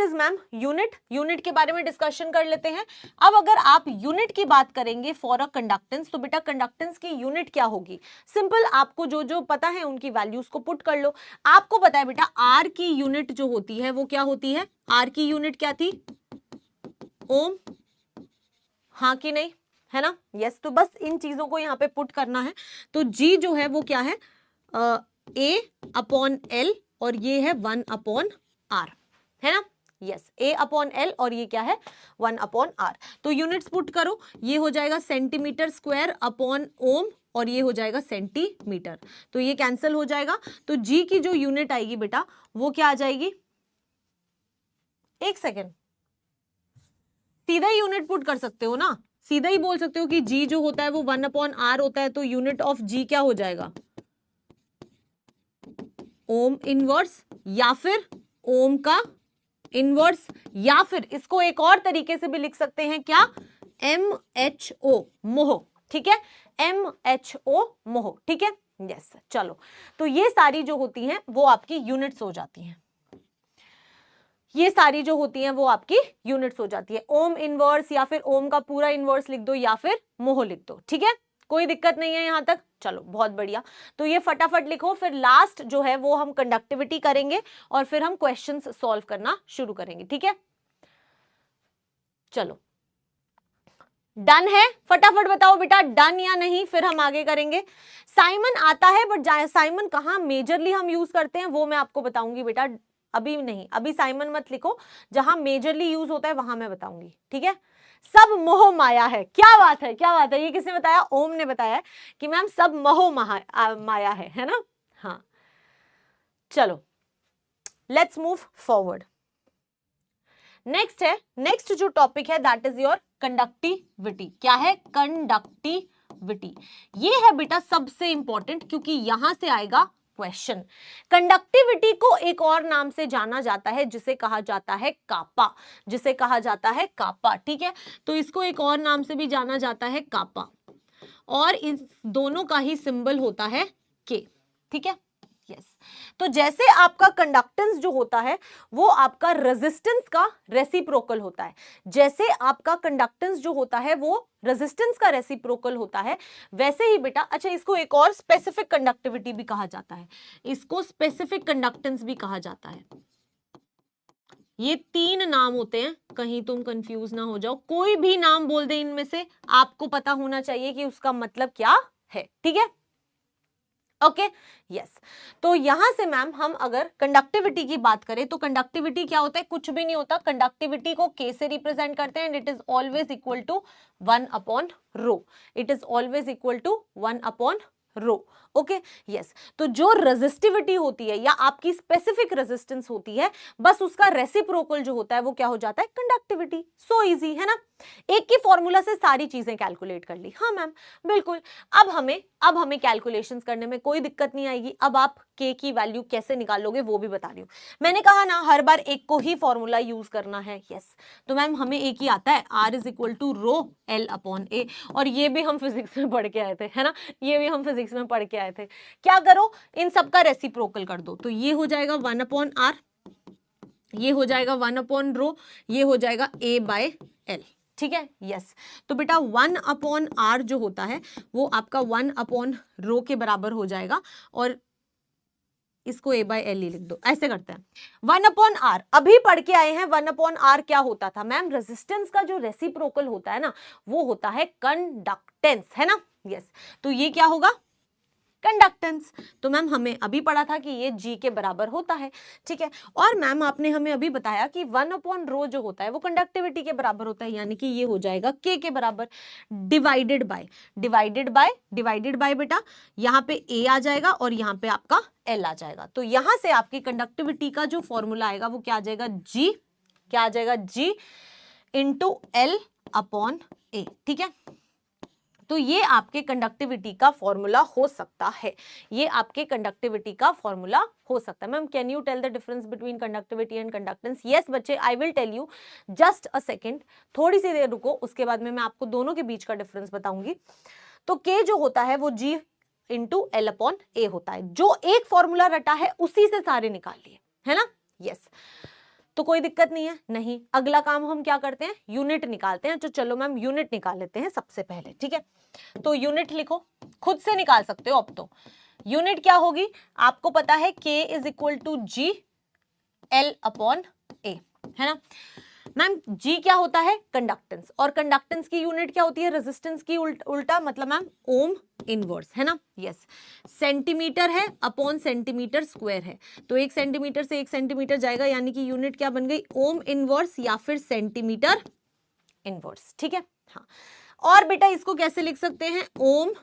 is ma'am unit. Unit के बारे में डिस्कशन कर लेते हैं। अब अगर आप यूनिट की बात करेंगे फॉर अ कंडक्टेंस, तो बेटा कंडक्टेंस की यूनिट क्या होगी? सिंपल, आपको जो जो पता है उनकी वैल्यूज को पुट कर लो। आपको पता है बेटा आर की यूनिट जो होती है वो क्या होती है? आर की यूनिट क्या थी? ओम, हाँ कि नहीं, है ना? यस, तो बस इन चीजों को यहाँ पे पुट करना है। तो जी जो है वो क्या है? ए अपॉन एल, और ये है 1 अपॉन आर, है ना? यस, ए अपॉन एल और ये क्या है? 1 अपॉन आर। तो यूनिट्स पुट करो, ये हो जाएगा सेंटीमीटर स्क्वायर अपॉन ओम, और ये हो जाएगा सेंटीमीटर, तो ये कैंसिल हो जाएगा। तो जी की जो यूनिट आएगी बेटा वो क्या आ जाएगी? एक सेकेंड, सीधा ही यूनिट पुट कर सकते हो ना, सीधा ही बोल सकते हो कि जी जो होता है वो 1 अपॉन आर होता है, तो यूनिट ऑफ जी क्या हो जाएगा? ओम इनवर्स, या फिर ओम का इनवर्स, या फिर इसको एक और तरीके से भी लिख सकते हैं, क्या? MHO, मोह, ठीक है, MHO मोह, ठीक है। यस, चलो, तो ये सारी जो होती हैं वो आपकी यूनिट्स हो जाती हैं, ये सारी जो होती हैं वो आपकी यूनिट्स हो जाती है। ओम इनवर्स, या फिर ओम का पूरा इनवर्स लिख दो, या फिर मोह लिख दो, ठीक है, कोई दिक्कत नहीं है यहां तक। चलो बहुत बढ़िया, तो ये फटाफट लिखो, फिर लास्ट जो है वो हम कंडक्टिविटी करेंगे और फिर हम क्वेश्चंस सॉल्व करना शुरू करेंगे, ठीक है। चलो डन है? फटाफट बताओ बेटा डन या नहीं, फिर हम आगे करेंगे। साइमन आता है, बट साइमन कहां मेजरली हम यूज करते हैं वो मैं आपको बताऊंगी बेटा, अभी नहीं, अभी साइमन मत लिखो, जहां मेजरली यूज होता है वहां मैं बताऊंगी, ठीक है। सब मोह माया है, क्या बात है, क्या बात है, ये किसने बताया? ओम ने बताया कि मैम सब मोह माया है ना? हाँ, चलो लेट्स मूव फॉरवर्ड। नेक्स्ट है, नेक्स्ट जो टॉपिक है दैट इज योर कंडक्टिविटी। क्या है? कंडक्टिविटी। ये है बेटा सबसे इंपॉर्टेंट, क्योंकि यहां से आएगा क्वेश्चन। कंडक्टिविटी को एक और नाम से जाना जाता है जिसे कहा जाता है कापा, जिसे कहा जाता है कापा, ठीक है। तो इसको एक और नाम से भी जाना जाता है कापा, और इस दोनों का ही सिंबल होता है के, ठीक है। यस, तो जैसे आपका कंडक्टेंस जो होता है वो आपका रेजिस्टेंस का रेसिप्रोकल होता है, जैसे आपका कंडक्टेंस जो होता है वो रेजिस्टेंस का रेसिप्रोकल होता है, वैसे ही बेटा, अच्छा इसको एक और स्पेसिफिक कंडक्टिविटी भी कहा जाता है, इसको स्पेसिफिक कंडक्टेंस भी कहा जाता है। ये 3 नाम होते हैं, कहीं तुम कंफ्यूज ना हो जाओ, कोई भी नाम बोल दे इनमें से, आपको पता होना चाहिए कि उसका मतलब क्या है, ठीक है। ओके, यस, तो यहां से मैम हम अगर कंडक्टिविटी की बात करें तो कंडक्टिविटी क्या होता है? कुछ भी नहीं होता, कंडक्टिविटी को के से रिप्रेजेंट करते हैं, and it is always equal to 1 upon rho, it is always equal to 1 upon rho. Okay, yes, तो जो रेजिस्टिविटी होती है या आपकी स्पेसिफिक रेजिस्टेंस होती है, बस उसका रेसिप्रोकल जो होता है वो क्या हो जाता है? कंडक्टिविटी। सो इजी है ना, एक ही फॉर्मूला से सारी चीजें कैलकुलेट कर ली। हाँ मैम बिल्कुल, अब हमें कैलकुलेशंस करने में कोई दिक्कत नहीं आएगी। अब आप के की वैल्यू कैसे निकालोगे वो भी बता रही हूँ। मैंने कहा ना हर बार एक को ही फॉर्मूला यूज करना है। यस, तो मैम हमें एक ही आता है, R is equal to rho L upon A, और ये भी हम फिजिक्स में पढ़ के आए थे, है ना, ये भी हम फिजिक्स में पढ़ के आए थे। क्या करो, इन सबका रेसिप्रोकल कर दो, तो ये हो जाएगा 1 अपॉन आर, ये हो जाएगा 1 अपॉन रो, ये हो जाएगा ए बाय एल, ठीक है। यस, तो बेटा 1 अपॉन आर जो होता है वो आपका 1 अपॉन रो के बराबर हो जाएगा, और इसको ए बाय एल ही लिख दो, ऐसे करते हैं। 1 अपॉन आर अभी पढ़ के आए हैं, 1 अपॉन आर क्या होता था मैम? रेजिस्टेंस का जो रेसिप्रोकल होता है ना वो होता है कंडक्टेंस, है ना। यस, तो ये क्या होगा? कंडक्टेंस। तो मैम हमें अभी पढ़ा था कि ये G के बराबर होता है, ठीक है। और मैम आपने हमें अभी बताया कि 1/ρ जो होता है वो कंडक्टिविटी के बराबर होता है, यानी कि ये हो जाएगा K के बराबर, डिवाइडेड बाय बेटा यहाँ पे A आ जाएगा और यहाँ पे आपका L आ जाएगा। तो यहां से आपकी कंडक्टिविटी का जो फॉर्मूला आएगा वो क्या आ जाएगा, G, क्या आ जाएगा, G इंटू L/A, ठीक है। तो ये आपके कंडक्टिविटी का फॉर्मूला हो सकता है, ये आपके कंडक्टिविटी का फॉर्मूला हो सकता है। Ma'am can you tell the difference between conductivity and conductance? Yes बच्चे, I will tell you, just a second, थोड़ी सी देर रुको, उसके बाद में मैं आपको दोनों के बीच का डिफरेंस बताऊंगी। तो K जो होता है वो G इंटू L/A होता है, जो एक फॉर्मूला रटा है उसी से सारे निकाल लिए, है ना? यस, तो कोई दिक्कत नहीं है। नहीं, अगला काम हम क्या करते हैं, यूनिट निकालते हैं। तो चलो मैम यूनिट निकाल लेते हैं सबसे पहले, ठीक है। तो यूनिट लिखो, खुद से निकाल सकते हो अब तो। यूनिट क्या होगी, आपको पता है K is equal to G L/A, है ना। मैम G क्या होता है, कंडक्टेंस, और कंडक्टेंस की यूनिट क्या होती है, रेजिस्टेंस की उल्टा, मतलब मैम ओम इनवर्स, है ना। यस, सेंटीमीटर है अपॉन सेंटीमीटर स्क्वायर है, तो 1 सेंटीमीटर से 1 सेंटीमीटर जाएगा, यानी कि यूनिट क्या बन गई, ओम इनवर्स या फिर सेंटीमीटर इनवर्स, ठीक है। हाँ, और बेटा इसको कैसे लिख सकते हैं, ओम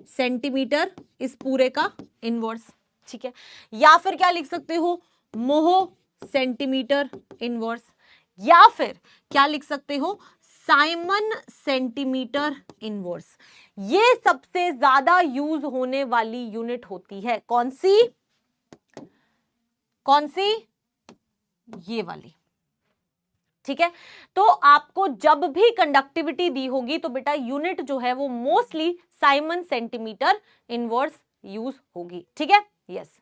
सेंटीमीटर इस पूरे का इनवर्स, ठीक है। या फिर क्या लिख सकते हो, मोह सेंटीमीटर इनवर्स, या फिर क्या लिख सकते हो, साइमन सेंटीमीटर इनवर्स। ये सबसे ज्यादा यूज होने वाली यूनिट होती है, कौन सी, कौन सी, ये वाली, ठीक है। तो आपको जब भी कंडक्टिविटी दी होगी तो बेटा यूनिट जो है वो mostly Simon centimetre inverse use होगी, ठीक है। यस,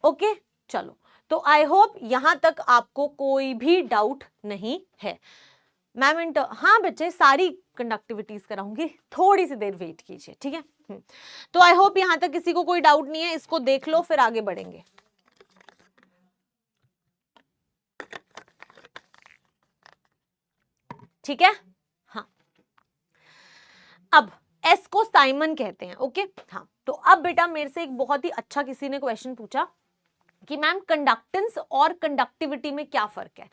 ओके, चलो, तो आई होप यहां तक आपको कोई भी डाउट नहीं है। मैम हाँ बच्चे, सारी कंडक्टिविटीज कराऊंगी, थोड़ी सी देर वेट कीजिए, ठीक है। तो आई होप यहां तक किसी को कोई डाउट नहीं है, इसको देख लो फिर आगे बढ़ेंगे। ठीक है, हाँ, अब एस को साइमन कहते हैं, ओके। हाँ, तो अब बेटा मेरे से एक बहुत ही अच्छा किसी ने क्वेश्चन पूछा कि मैम कंडक्टेंस और कंडक्टिविटी में क्या फर्क है।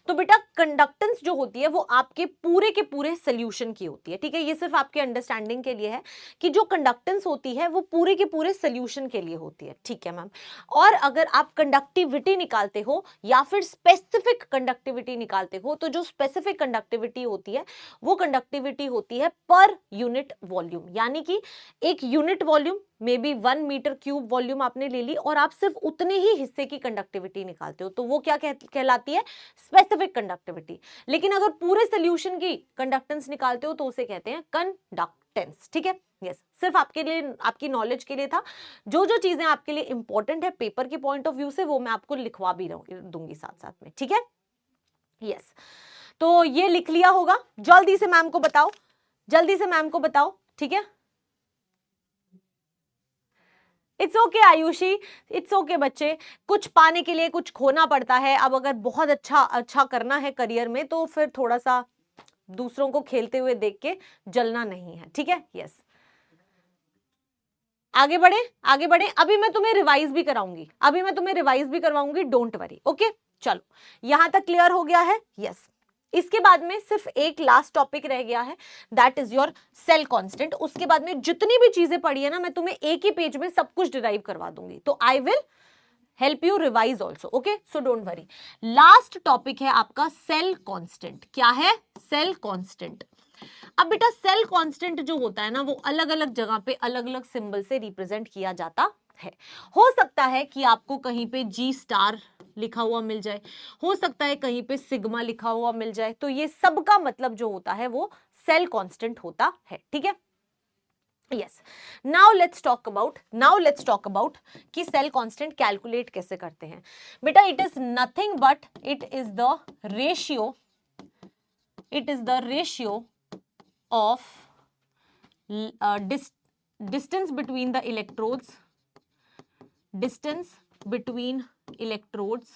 तो बेटा कंडक्टेंस जो होती है वो आपके पूरे के पूरे सोल्यूशन की होती है, ठीक है। ये सिर्फ आपके अंडरस्टैंडिंग के लिए है कि जो कंडक्टेंस होती है वो पूरे के पूरे सोल्यूशन के लिए होती है, ठीक है मैम। और अगर आप कंडक्टिविटी निकालते हो या फिर स्पेसिफिक कंडक्टिविटी निकालते हो, तो जो स्पेसिफिक कंडक्टिविटी होती है वो कंडक्टिविटी होती है पर यूनिट वॉल्यूम, यानी कि एक unit volume may be 1 metre cube volume आपने ले ली और आप सिर्फ उतने ही हिस्से की कंडक्टिविटी निकालते हो, तो वो क्या कहलाती है, स्पेसिफिक कंडक्टिविटी। लेकिन अगर पूरे सोल्यूशन की कंडक्टेंस निकालते हो तो उसे कहते हैं कंडक्टेंस, ठीक है। यस, सिर्फ आपके लिए, आपकी नॉलेज के लिए था। जो जो चीजें आपके लिए इंपॉर्टेंट है पेपर के पॉइंट ऑफ व्यू से, वो मैं आपको लिखवा भी दूंगी साथ साथ में, ठीक है। यस, तो ये लिख लिया होगा, जल्दी से मैम को बताओ, जल्दी से मैम को बताओ, ठीक है। It's okay Ayushi, it's okay बच्चे, कुछ पाने के लिए कुछ खोना पड़ता है। अब अगर बहुत अच्छा करना है करियर में तो फिर थोड़ा सा दूसरों को खेलते हुए देख के जलना नहीं है, ठीक है। यस, आगे बढ़े, आगे बढ़े। अभी मैं तुम्हें रिवाइज भी कराऊंगी, अभी मैं तुम्हें रिवाइज भी करवाऊंगी, डोंट वरी, ओके। चलो, यहां तक क्लियर हो गया है। यस, इसके बाद में सिर्फ एक लास्ट टॉपिक रह गया है, that is your cell constant. उसके बाद में जितनी भी चीजें पढ़ी है ना, मैं तुम्हें एक ही पेज में सब कुछ डिराइव करवा दूंगी, तो I will help you revise also, okay, so don't worry. Last topic है आपका सेल कांस्टेंट। क्या है, सेल कांस्टेंट। अब बेटा सेल कांस्टेंट जो होता है ना, वो अलग अलग जगह पे अलग अलग सिंबल से रिप्रेजेंट किया जाता है। हो सकता है कि आपको कहीं पे G स्टार लिखा हुआ मिल जाए, हो सकता है कहीं पे सिग्मा लिखा हुआ मिल जाए, तो ये सब का मतलब जो होता है वो सेल कांस्टेंट होता है, ठीक है। Yes, now let's talk about कि सेल कांस्टेंट कैलकुलेट कैसे करते हैं। बेटा it is nothing but it is the ratio of distance between the electrodes, distance between electrodes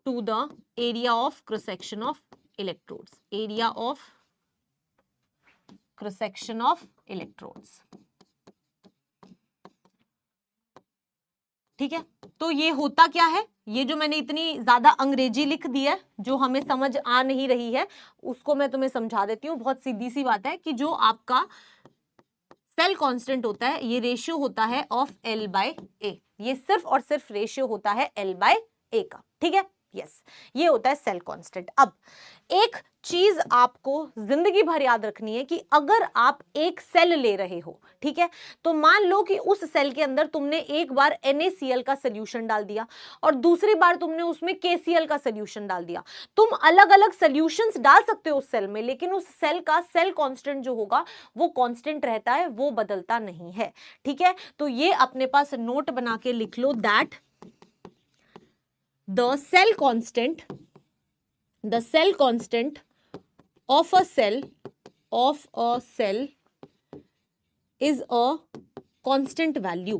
to the area of cross section of electrodes, area of cross section of electrodes. ठीक है, तो ये होता क्या है, ये जो मैंने इतनी ज्यादा अंग्रेजी लिख दी है जो हमें समझ आ नहीं रही है उसको मैं तुम्हें समझा देती हूँ। बहुत सीधी सी बात है कि जो आपका सेल कांस्टेंट होता है ये रेशियो होता है ऑफ L बाय A, ये सिर्फ और सिर्फ रेशियो होता है L बाय A का। ठीक है, यस, ये होता है सेल कांस्टेंट। अब एक चीज आपको जिंदगी भर याद रखनी है कि अगर आप एक सेल ले रहे हो, ठीक है, तो मान लो कि उस सेल के अंदर तुमने एक बार NaCl का सोल्यूशन डाल दिया और दूसरी बार तुमने उसमें KCl का सोल्यूशन डाल दिया। तुम अलग अलग सोल्यूशंस डाल सकते हो उस सेल में, लेकिन उस सेल का सेल कांस्टेंट जो होगा वो कांस्टेंट रहता है, वो बदलता नहीं है। ठीक है, तो ये अपने पास नोट बना के लिख लो that the cell constant of a cell is a constant value,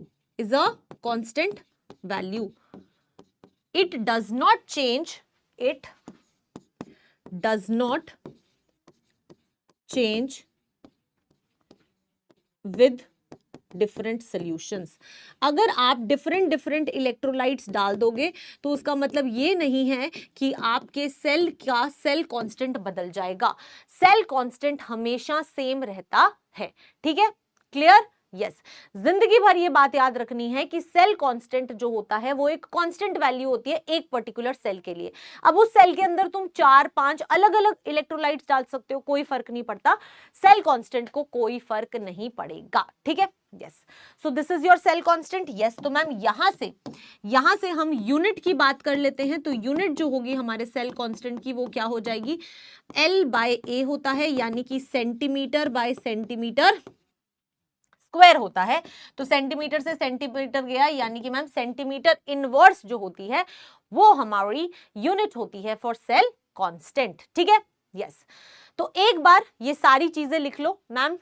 it does not change with different solutions. अगर आप डिफरेंट इलेक्ट्रोलाइट्स डाल दोगे तो उसका मतलब ये नहीं है कि आपके सेल का सेल कांस्टेंट बदल जाएगा, सेल कांस्टेंट हमेशा सेम रहता है। ठीक है, क्लियर? यस, जिंदगी भर ये बात याद रखनी है कि सेल कांस्टेंट जो होता है वो एक कांस्टेंट वैल्यू होती है एक पर्टिकुलर सेल के लिए। अब उस सेल के अंदर तुम 4-5 अलग अलग इलेक्ट्रोलाइट्स डाल सकते हो, कोई फर्क नहीं पड़ता, सेल कांस्टेंट को कोई फर्क नहीं पड़ेगा। ठीक है, yes, so this is your cell constant. Yes, तो मैम यहां से हम यूनिट की बात कर लेते हैं। तो यूनिट जो होगी हमारे सेल कांस्टेंट की वो क्या हो जाएगी, L बाय A होता है, यानी कि सेंटीमीटर बाय सेंटीमीटर स्क्वायर होता है। तो सेंटीमीटर से सेंटीमीटर गया, यानी कि मैम सेंटीमीटर इनवर्स जो होती है वो हमारी यूनिट होती है फॉर सेल कांस्टेंट। ठीक है, यस, तो एक बार ये सारी चीजें लिख लो। मैम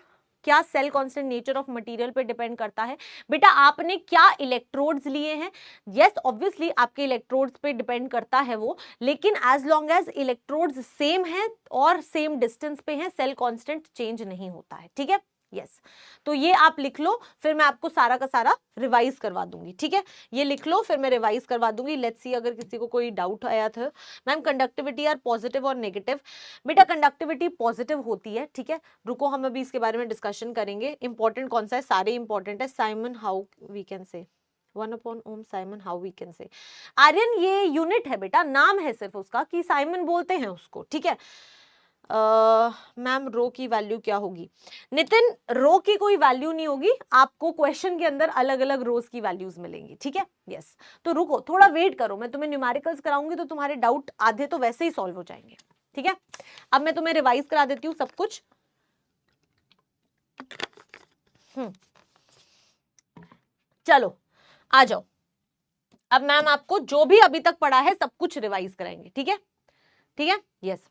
क्या cell constant nature of material पे डिपेंड करता है? बेटा आपने क्या इलेक्ट्रोड्स लिए हैं, यस ऑब्वियसली आपके इलेक्ट्रोड्स पे डिपेंड करता है वो, लेकिन as long as electrodes same है और सेम डिस्टेंस पे है, सेल कांस्टेंट चेंज नहीं होता है। ठीक है, यस, तो ये आप लिख लो, फिर मैं आपको सारा का सारा रिवाइज करवा दूंगी। ठीक है, ये लिख लो फिर मैं रिवाइज करवा दूंगी। लेट्स सी अगर किसी को कोई डाउट आया था। मैम कंडक्टिविटी आर पॉजिटिव और नेगेटिव? बेटा कंडक्टिविटी पॉजिटिव होती है। ठीक है, रुको हम अभी इसके बारे में डिस्कशन करेंगे। इंपॉर्टेंट कौन सा है? सारे इंपॉर्टेंट है। Simon how we can say 1/ओम, siemens how we can say. Aryan ये यूनिट है बेटा, नाम है सिर्फ उसका कि साइमन बोलते हैं उसको। ठीक है, मैम रो की वैल्यू क्या होगी? नितिन रो की कोई वैल्यू नहीं होगी, आपको क्वेश्चन के अंदर अलग अलग रोज की वैल्यूज मिलेंगी। ठीक है, यस, तो रुको थोड़ा वेट करो, मैं तुम्हें न्यूमेरिकल्स कराऊंगी तो तुम्हारे डाउट आधे तो वैसे ही सॉल्व हो जाएंगे। ठीक है, अब मैं तुम्हें रिवाइज करा देती हूँ सब कुछ। चलो आ जाओ, अब मैम आपको जो भी अभी तक पढ़ा है सब कुछ रिवाइज कराएंगे। ठीक है, ठीक है, yes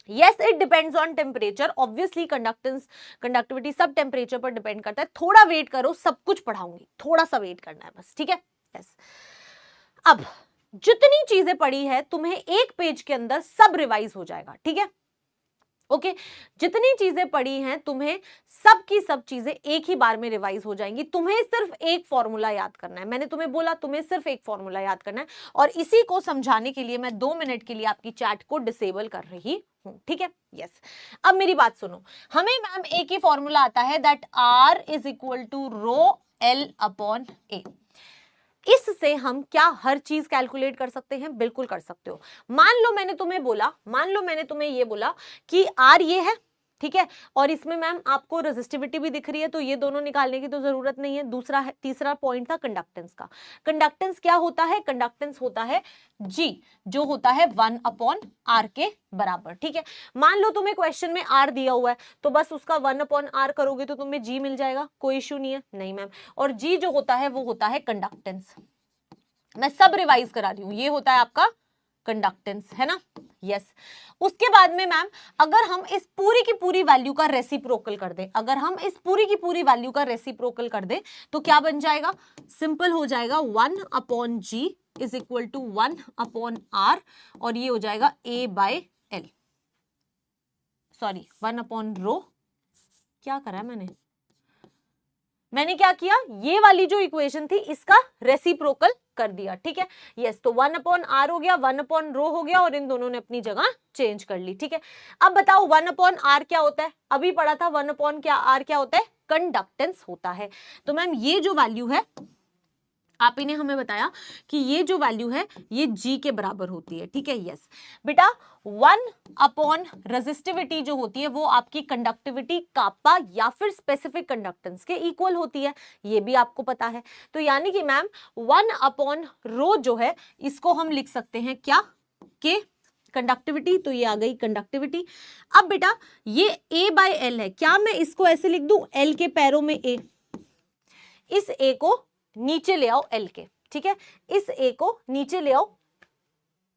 yes, it depends on temperature, obviously conductivity सब टेम्परेचर पर डिपेंड करता है। थोड़ा वेट करो, सब कुछ पढ़ाऊंगी, थोड़ा सा वेट करना है बस। ठीक है, यस, अब जितनी चीजें पढ़ी है तुम्हें एक पेज के अंदर सब रिवाइज हो जाएगा। ठीक है, ओके, जितनी चीजें पढ़ी हैं तुम्हें सब की सब चीजें एक ही बार में रिवाइज हो जाएंगी। तुम्हें सिर्फ एक फॉर्मूला याद करना है, मैंने तुम्हें बोला तुम्हें सिर्फ एक फॉर्मूला याद करना है, और इसी को समझाने के लिए मैं 2 मिनट के लिए आपकी चैट को डिसेबल कर रही हूं। ठीक है, यस, अब मेरी बात सुनो, हमें मैम एक ही फॉर्मूला आता है that R is equal to rho L/A। इससे हम क्या हर चीज कैलकुलेट कर सकते हैं? बिल्कुल कर सकते हो। मान लो मैंने तुम्हें ये बोला कि R ये है, ठीक है, और इसमें मैम आपको रेजिस्टिविटी भी दिख रही है, तो ये दोनों निकालने की तो जरूरत नहीं है। तीसरा पॉइंट था कंडक्टेंस का। कंडक्टेंस क्या होता है? कंडक्टेंस होता है G, जो होता है 1/R के बराबर। ठीक है, मान लो तुम्हें क्वेश्चन में R दिया हुआ है तो बस उसका 1/R करोगे तो तुम्हें G मिल जाएगा, कोई इश्यू नहीं है। नहीं मैम, और G जो होता है वो होता है कंडक्टेंस। मैं सब रिवाइज करा रही हूं, ये होता है आपका कंडक्टेंस, है ना? यस, उसके बाद में मैम अगर हम इस पूरी की पूरी वैल्यू का रेसिप्रोकल कर दें, तो क्या बन जाएगा? सिंपल हो जाएगा 1/G is equal to 1/R, और ये हो जाएगा A/L, सॉरी 1/ρ क्या करा है मैंने क्या किया, ये वाली जो इक्वेशन थी इसका रेसिप्रोकल कर दिया, ठीक है। यस, तो 1/r हो गया, 1/ρ हो गया और इन दोनों ने अपनी जगह चेंज कर ली, ठीक है। अब बताओ 1/r क्या होता है, अभी पढ़ा था 1/r क्या होता है, कंडक्टेंस होता है। तो मैम ये जो वैल्यू है आप ही ने हमें बताया कि ये जो वैल्यू है ये G के बराबर होती है, ठीक है। यस बेटा, 1 रेजिस्टिविटी जो होती है वो आपकी कंडक्टिविटी कापा या फिर स्पेसिफिक कंडक्टेंस के इक्वल होती है, ये भी आपको पता है। तो यानी कि मैम 1/ρ जो है इसको हम लिख सकते हैं क्या, के कंडक्टिविटी, तो ये आ गई कंडक्टिविटी। अब बेटा ये A/L है, क्या मैं इसको ऐसे लिख दूं, L के पैरों में A, इस A को नीचे ले आओ L के, ठीक है, इस A को नीचे ले आओ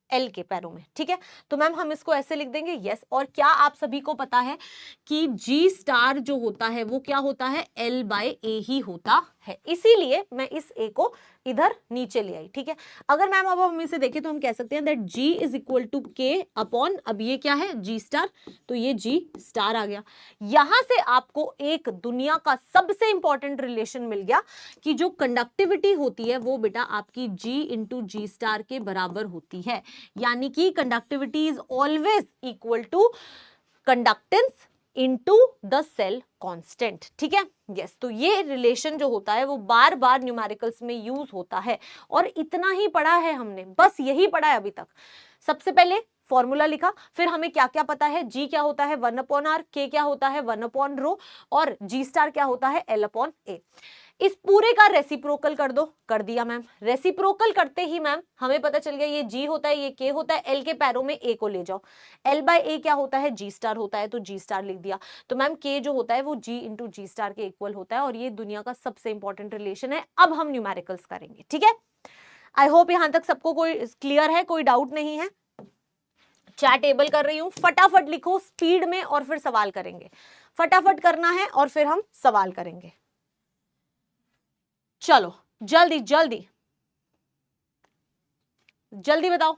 L के पैरों में, ठीक है। तो मैम हम इसको ऐसे लिख देंगे, यस। और क्या आप सभी को पता है कि G स्टार जो होता है वो क्या होता है, L/A ही होता है, इसीलिए मैं इस A को इधर नीचे ले आई, ठीक है। अगर मैम अब हम इसे देखें तो हम कह सकते हैं that G is equal to K upon, अब ये क्या है G स्टार, तो ये G स्टार आ गया। यहां से आपको एक दुनिया का सबसे इंपॉर्टेंट रिलेशन मिल गया कि जो कंडक्टिविटी होती है वो बेटा आपकी G इंटू G स्टार के बराबर होती है, यानी कि conductivity is always equal to conductance into the cell constant, ठीक है। यस, तो ये रिलेशन जो होता है वो बार बार न्यूमेरिकल्स में यूज होता है और इतना ही पढ़ा है हमने, बस यही पढ़ा है अभी तक। सबसे पहले फॉर्मूला लिखा, फिर हमें क्या क्या पता है, G क्या होता है 1/r, K क्या होता है 1/ρ और G स्टार क्या होता है L/A। इस पूरे का रेसिप्रोकल कर दो, कर दिया मैम। रेसिप्रोकल करते ही मैम हमें पता चल गया ये G होता है, ये K होता है, L के पैरों में A को ले जाओ, L/A क्या होता है G स्टार होता है, तो G स्टार लिख दिया। तो मैम K जो होता है वो G इंटू G स्टार के इक्वल होता है और ये दुनिया का सबसे इंपॉर्टेंट रिलेशन है। अब हम न्यूमेरिकल्स करेंगे, ठीक है। आई होप यहां तक सबको कोई क्लियर है, कोई डाउट नहीं है। चैट टेबल कर रही हूं, फटाफट लिखो स्पीड में और फिर सवाल करेंगे, फटाफट करना है और फिर हम सवाल करेंगे। चलो जल्दी जल्दी जल्दी बताओ।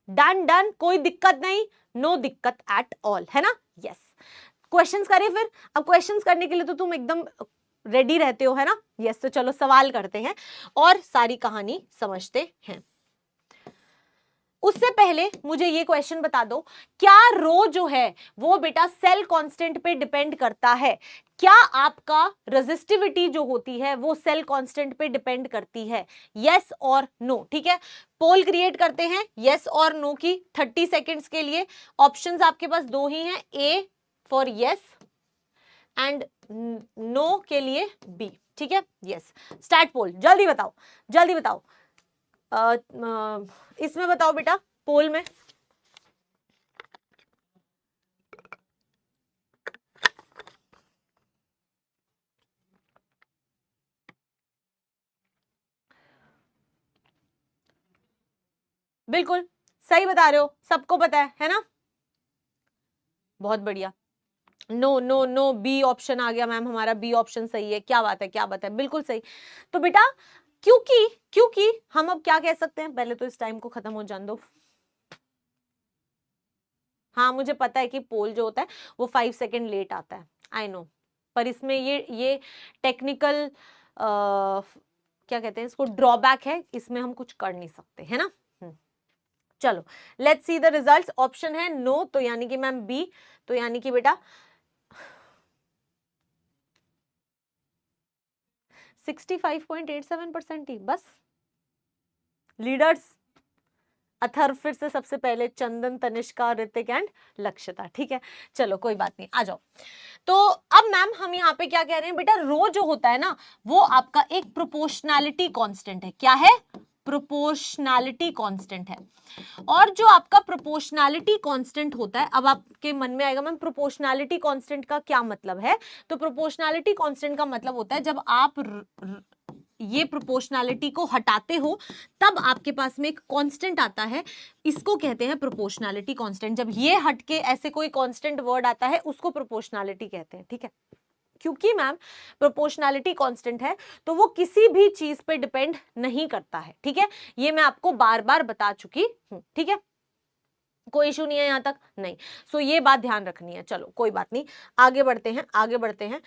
डन डन, कोई दिक्कत नहीं, नो दिक्कत एट ऑल, है ना। यस, क्वेश्चंस करें फिर। अब क्वेश्चंस करने के लिए तो तुम एकदम रेडी रहते हो, है ना। यस, तो चलो सवाल करते हैं और सारी कहानी समझते हैं। उससे पहले मुझे ये क्वेश्चन बता दो, क्या रो जो है वो बेटा सेल कांस्टेंट पे डिपेंड करता है, क्या आपका रेजिस्टिविटी जो होती है वो सेल कांस्टेंट पे डिपेंड करती है, यस और नो, ठीक है। पोल क्रिएट करते हैं यस और नो की 30 सेकेंड्स के लिए। ऑप्शंस आपके पास दो ही हैं, A for yes and no के लिए बी, ठीक है। यस, स्टार्ट पोल, जल्दी बताओ जल्दी बताओ। इसमें बताओ बेटा पोल में। बिल्कुल सही बता रहे हो, सबको पता है ना। बहुत बढ़िया, no no no, B option आ गया मैम, हमारा बी ऑप्शन सही है, क्या बात है क्या बात है, बिल्कुल सही। तो बेटा क्योंकि हम अब क्या कह सकते हैं, पहले तो इस टाइम को खत्म हो जाने दो। हाँ मुझे पता है कि पोल जो होता है वो 5 सेकेंड लेट आता है, आई नो, पर इसमें ये टेक्निकल क्या कहते हैं इसको, ड्रॉबैक है, इसमें हम कुछ कर नहीं सकते, है ना। चलो let's see the results. Option है नो, तो यानी कि मैम बी, तो यानी कि बेटा 65.87% ही बस। लीडर्स अथर्व फिर से सबसे पहले, चंदन, तनिष्का, ऋतिक एंड लक्षिता, ठीक है। चलो कोई बात नहीं, आ जाओ। तो अब मैम हम यहाँ पे क्या कह रहे हैं बेटा, रो जो होता है ना वो आपका एक प्रोपोर्शनैलिटी कांस्टेंट है, क्या है, प्रोपोर्शनैलिटी कांस्टेंट है। और जो आपका प्रोपोर्शनैलिटी कांस्टेंट होता है, अब आपके मन में आएगा मैम प्रोपोर्शनैलिटी कांस्टेंट का क्या मतलब है, तो प्रोपोर्शनैलिटी कांस्टेंट का मतलब होता है जब आप ये प्रोपोर्शनैलिटी को हटाते हो तब आपके पास में एक कांस्टेंट आता है, इसको कहते हैं प्रोपोर्शनैलिटी कांस्टेंट। जब ये हटके ऐसे कोई कांस्टेंट वर्ड आता है उसको प्रोपोर्शनैलिटी कहते हैं, ठीक है। क्योंकि मैम प्रोपोर्शनैलिटी कांस्टेंट है तो वो किसी भी चीज पे डिपेंड नहीं करता है, ठीक है, ये मैं आपको बार बार बता चुकी हूं, ठीक है, कोई इशू नहीं है यहां तक, नहीं। सो ये बात ध्यान रखनी है, चलो कोई बात नहीं, आगे बढ़ते हैं, आगे बढ़ते हैं।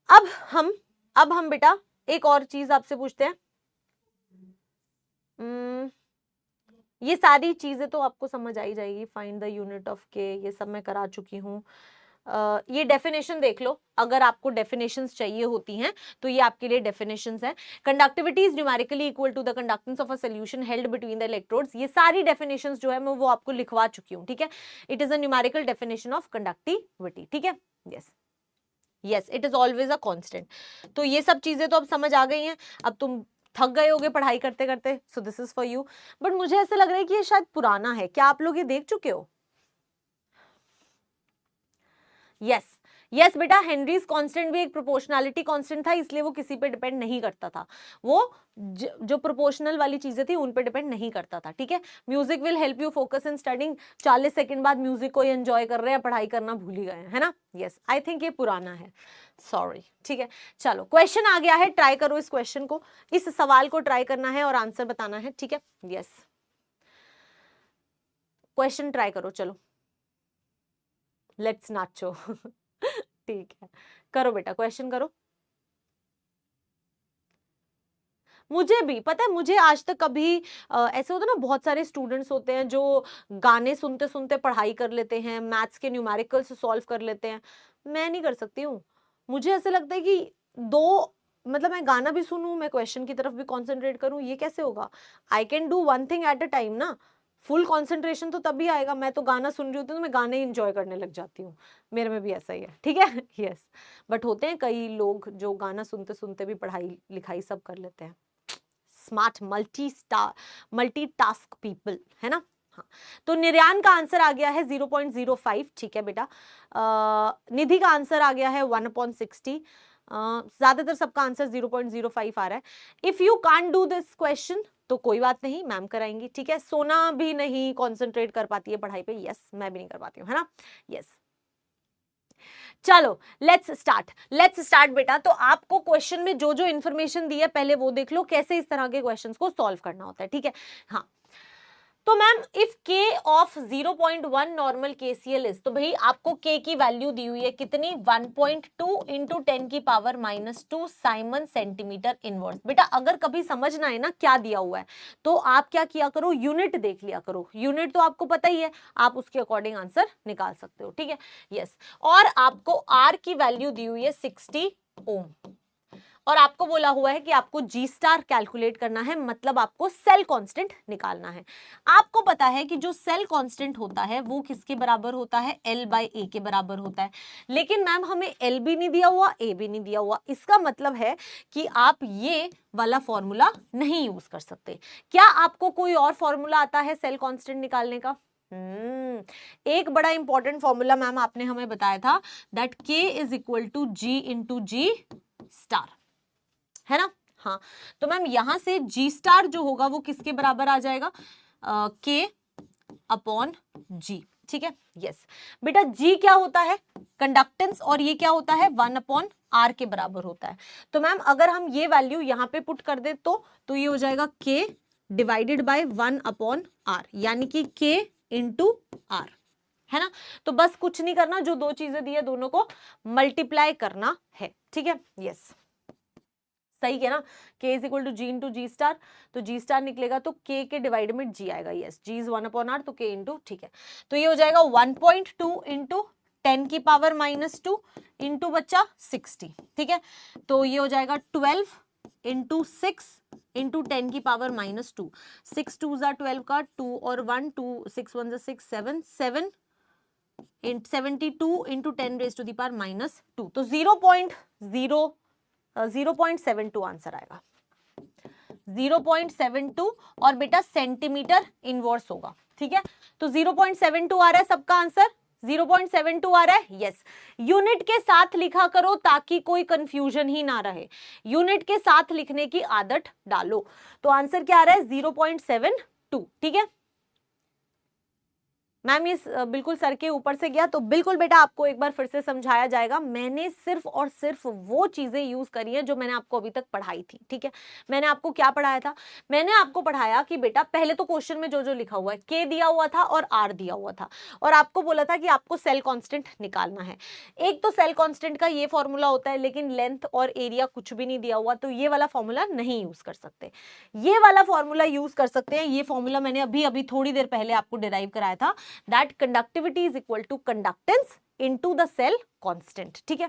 अब हम बेटा एक और चीज आपसे पूछते हैं। ये सारी चीजें तो आपको समझ आई जाएगी, फाइंड द यूनिट ऑफ के, ये सब मैं करा चुकी हूँ। ये डेफिनेशन देख लो, अगर आपको डेफिनेशंस चाहिए होती हैं तो ये आपके लिए डेफिनेशंस हैं। Conductivity is numerically equal to the conductance of a solution held between the electrodes. ये सारी डेफिनेशंस जो है मैं वो आपको लिखवा चुकी हूँ, ठीक है। It is a numerical definition of conductivity, ठीक है, yes it is always a constant. तो ये सब चीजें तो अब समझ आ गई हैं, अब तुम थक गए होगे पढ़ाई करते करते, सो this is for you. But मुझे ऐसा लग रहा है कि ये शायद पुराना है, क्या आप लोग ये देख चुके हो? यस बेटा, हेनरीज कांस्टेंट भी एक प्रोपोर्शनैलिटी कांस्टेंट था, इसलिए वो किसी पे डिपेंड नहीं करता था, वो जो प्रोपोर्शनल वाली चीजें थी उन पे डिपेंड नहीं करता था, ठीक है। Music will help you focus in studying, 40 second बाद म्यूजिक को एंजॉय कर रहे हैं, पढ़ाई करना भूल ही गए, है ना। यस आई थिंक ये पुराना है, सॉरी, ठीक है। चलो क्वेश्चन आ गया है, ट्राई करो इस क्वेश्चन को, इस सवाल को ट्राई करना है और आंसर बताना है, ठीक है। यस क्वेश्चन ट्राई करो, चलो लेट्स नाचो ठीक है, करो बेटा क्वेश्चन करो। मुझे भी पता है, मुझे आज तक कभी ऐसे होता ना, बहुत सारे स्टूडेंट्स होते हैं जो गाने सुनते सुनते पढ़ाई कर लेते हैं, मैथ्स के न्यूमेरिकल्स सॉल्व कर लेते हैं, मैं नहीं कर सकती हूँ। मुझे ऐसे लगता है कि मतलब मैं गाना भी सुनूं, मैं क्वेश्चन की तरफ भी कॉन्सेंट्रेट करूं, ये कैसे होगा? I can do one thing at a time ना, फुल कॉन्सेंट्रेशन तो तभी आएगा। मैं तो गाना सुन रही होती हूँ तो मैं गाने ही इंजॉय करने लग जाती हूँ, मेरे में भी ऐसा ही है, ठीक है यस। बट होते हैं कई लोग जो गाना सुनते सुनते भी पढ़ाई लिखाई सब कर लेते हैं, स्मार्ट मल्टीटास्क पीपल, है ना। हाँ, तो निर्यान का आंसर आ गया है 0.05, ठीक है बेटा। निधि का आंसर आ गया है 1/60, ज्यादातर सबका आंसर 0.05 आ रहा है। If you can't do this question तो कोई बात नहीं, मैम कराएंगी, ठीक है। सोना भी नहीं कॉन्सेंट्रेट कर पाती है पढ़ाई पे, यस मैं भी नहीं कर पाती हूँ, है ना। यस चलो लेट्स स्टार्ट बेटा। तो आपको क्वेश्चन में जो जो इंफॉर्मेशन दी है पहले वो देख लो, कैसे इस तरह के क्वेश्चंस को सॉल्व करना होता है, ठीक है। हाँ तो ma'am if k of 0.1 normal KCl is, तो भाई आपको k की वैल्यू दी हुई है कितनी, 1.2 इंटू 10 की पावर -2 साइमन सेंटीमीटर इनवर्स। बेटा अगर कभी समझना है ना क्या दिया हुआ है तो आप क्या किया करो, यूनिट देख लिया करो, यूनिट तो आपको पता ही है, आप उसके अकॉर्डिंग आंसर निकाल सकते हो, ठीक है। यस और आपको r की वैल्यू दी हुई है 60 ओम, और आपको बोला हुआ है कि आपको G स्टार कैलकुलेट करना है, मतलब आपको सेल कांस्टेंट निकालना है। आपको पता है कि जो सेल कांस्टेंट होता है वो किसके बराबर होता है, L/A के बराबर होता है। लेकिन मैम हमें L भी नहीं दिया हुआ, A भी नहीं दिया हुआ, इसका मतलब है कि आप ये वाला फॉर्मूला नहीं यूज कर सकते। क्या आपको कोई और फॉर्मूला आता है सेल कांस्टेंट निकालने का? एक बड़ा इंपॉर्टेंट फॉर्मूला मैम आपने हमें बताया था, that K is equal to G into G star, है ना। हाँ तो मैम यहां से G स्टार जो होगा वो किसके बराबर आ जाएगा, K अपॉन G, ठीक है। यस बेटा G क्या होता है, कंडक्टेंस, और ये क्या होता है 1/R के बराबर होता है। तो मैम अगर हम ये वैल्यू यहाँ पे पुट कर दे तो ये हो जाएगा K डिवाइडेड बाय 1/R, यानी कि K इंटू R, है ना। तो बस कुछ नहीं करना, जो दो चीजें दी है दोनों को मल्टीप्लाई करना है, ठीक है। यस सही है ना, K is equal to G into G star, तो G स्टार निकलेगा तो K के डिवाइड में G आएगा, यस G इज 1/R तो K इंटू, ठीक है। तो ये हो जाएगा 1.2 इंटू 10 की पावर -2 इंटू बच्चा 60, ठीक है। तो ये हो जाएगा 12 इंटू 6 इंटू 10 की पावर -2, 6 2 12 का 2 और 1 2 6 1 6 7 7 72 into 10 raise to the power -2, तो 0.72 आंसर आएगा, 0.72, और बेटा सेंटीमीटर इनवर्स होगा, ठीक है। तो 0.72 आ रहा है सबका आंसर, 0.72 आ रहा है, यस। यूनिट के साथ लिखा करो ताकि कोई कंफ्यूजन ही ना रहे, यूनिट के साथ लिखने की आदत डालो। तो आंसर क्या आ रहा है 0.72, ठीक है। मैम ये बिल्कुल सर के ऊपर से गया, तो बिल्कुल बेटा आपको एक बार फिर से समझाया जाएगा। मैंने सिर्फ और सिर्फ वो चीजें यूज करी हैं जो मैंने आपको अभी तक पढ़ाई थी, ठीक है। मैंने आपको क्या पढ़ाया था? मैंने आपको पढ़ाया कि बेटा पहले तो क्वेश्चन में जो जो लिखा हुआ है, के दिया हुआ था और आर दिया हुआ था, और आपको बोला था कि आपको सेल कांस्टेंट निकालना है। एक तो सेल कांस्टेंट का ये फॉर्मूला होता है, लेकिन लेंथ और एरिया कुछ भी नहीं दिया हुआ, तो ये वाला फॉर्मूला नहीं यूज कर सकते। ये वाला फॉर्मूला यूज कर सकते हैं। ये फॉर्मूला मैंने अभी अभी थोड़ी देर पहले आपको डिराइव कराया था, that conductivity is equal to conductance into the cell constant, ठीक है।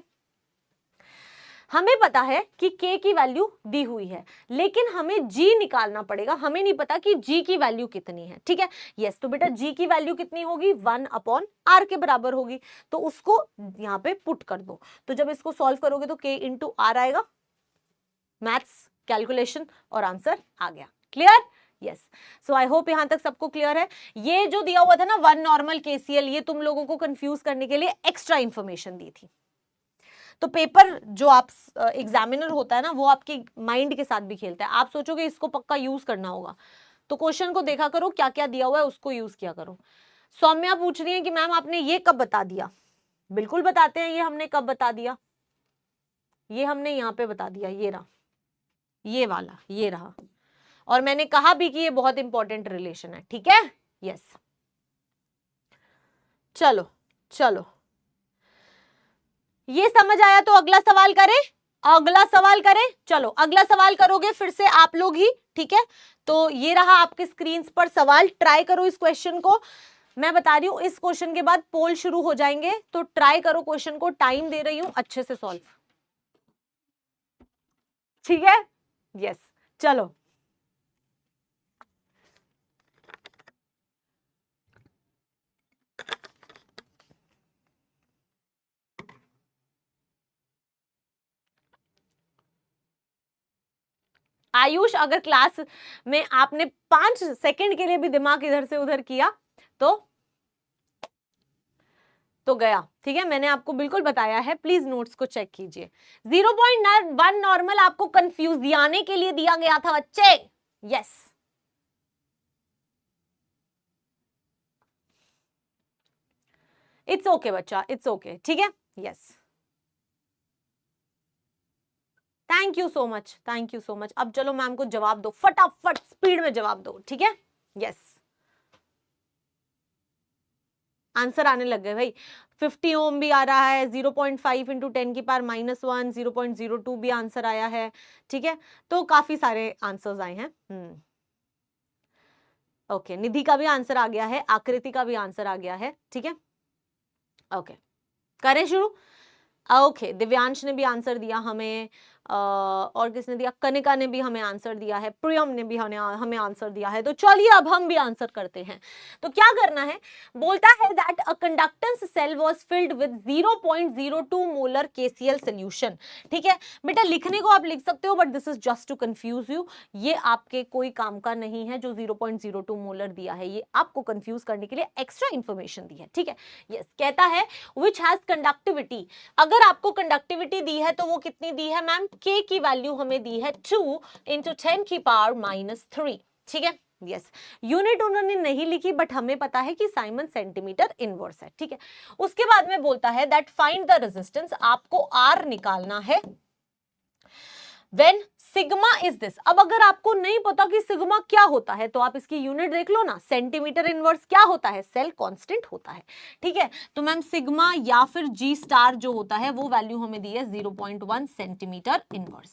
हमें पता है कि K की वैल्यू दी हुई है, लेकिन हमें G निकालना पड़ेगा। हमें नहीं पता कि G की वैल्यू कितनी है, ठीक है। यस, तो बेटा G की वैल्यू कितनी होगी? 1/r के बराबर होगी, तो उसको यहां पे पुट कर दो। तो जब इसको सॉल्व करोगे तो K इंटू R आएगा, मैथ्स कैलकुलेशन, और आंसर आ गया। Clear? Yes, so I hope यहां तक सबको क्लियर है। ये जो दिया हुआ था ना 1 नॉर्मल KCl, ये तुम लोगों को कंफ्यूज करने के लिए एक्स्ट्रा इंफॉर्मेशन दी थी। तो पेपर जो आप एग्जामिनर होता है ना, वो आपके माइंड के साथ भी खेलता है। आप सोचोगे इसको पक्का यूज करना होगा, तो क्वेश्चन को देखा करो, क्या क्या दिया हुआ है उसको यूज किया करो। सौम्या पूछ रही है कि मैम आपने ये कब बता दिया? बिल्कुल बताते हैं, ये हमने कब बता दिया, ये हमने यहाँ पे बता दिया, ये रहा, ये वाला, ये रहा। और मैंने कहा भी कि ये बहुत इंपॉर्टेंट रिलेशन है, ठीक है। यस, चलो चलो, ये समझ आया तो अगला सवाल करें, अगला सवाल करें। चलो अगला सवाल करोगे फिर से आप लोग ही, ठीक है। तो ये रहा आपके स्क्रीन पर सवाल, ट्राई करो इस क्वेश्चन को। मैं बता रही हूं इस क्वेश्चन के बाद पोल शुरू हो जाएंगे, तो ट्राई करो क्वेश्चन को, टाइम दे रही हूं, अच्छे से सॉल्व, ठीक है। यस, चलो आयुष, अगर क्लास में आपने 5 सेकंड के लिए भी दिमाग इधर से उधर किया तो गया, ठीक है। मैंने आपको बिल्कुल बताया है, प्लीज नोट्स को चेक कीजिए। 0.1 नॉर्मल आपको कंफ्यूज दियाने के लिए दिया गया था बच्चे। यस, इट्स ओके बच्चा, इट्स ओके, ठीक है। Yes, thank you so much, thank you so much. अब चलो मैम को जवाब दो, फटाफट स्पीड में जवाब दो, ठीक है। यस, आंसर आने लग गए भाई। 50 ओम भी आ रहा है, 0.5 इंटू 10 की पावर -1, 0.02 भी आंसर आया है, ठीक है। तो काफी सारे आंसर्स आए हैं। ओके, निधि का भी आंसर आ गया है, आकृति का भी आंसर आ गया है, ठीक है। ओके, करें शुरू। ओके, दिव्यांश ने भी आंसर दिया हमें, और किसने दिया? कनिका ने भी हमें आंसर दिया है, प्रियम ने भी हमें आंसर दिया है। तो चलिए अब हम भी आंसर करते हैं। तो क्या करना है? बोलता है that a conductance cell was filled with 0.02 molar KCl solution, ठीक है। बेटा लिखने को आप लिख सकते हो, but this is just to confuse you. ये आपके कोई काम का नहीं है जो 0.02 मोलर दिया है, ये आपको कंफ्यूज करने के लिए एक्स्ट्रा इंफॉर्मेशन दी है, ठीक है। यस, कहता है विच हैज कंडक्टिविटी। अगर आपको कंडक्टिविटी दी है तो वो कितनी दी है मैम? K की वैल्यू हमें दी है 2 इंटू 10 की पावर -3, ठीक है। यस, यूनिट उन्होंने नहीं लिखी, बट हमें पता है कि साइमन सेंटीमीटर इनवर्स है, ठीक है। उसके बाद में बोलता है दैट फाइंड द रेजिस्टेंस, आपको R निकालना है व्हेन सिग्मा इज दिस। अब अगर आपको नहीं पता कि सिग्मा क्या होता है, तो आप इसकी यूनिट देख लो ना, सेंटीमीटर इनवर्स क्या होता है? सेल कांस्टेंट होता है, ठीक है। तो मैम सिग्मा या फिर G स्टार जो होता है वो वैल्यू हमें दी है 0.1 सेंटीमीटर इनवर्स।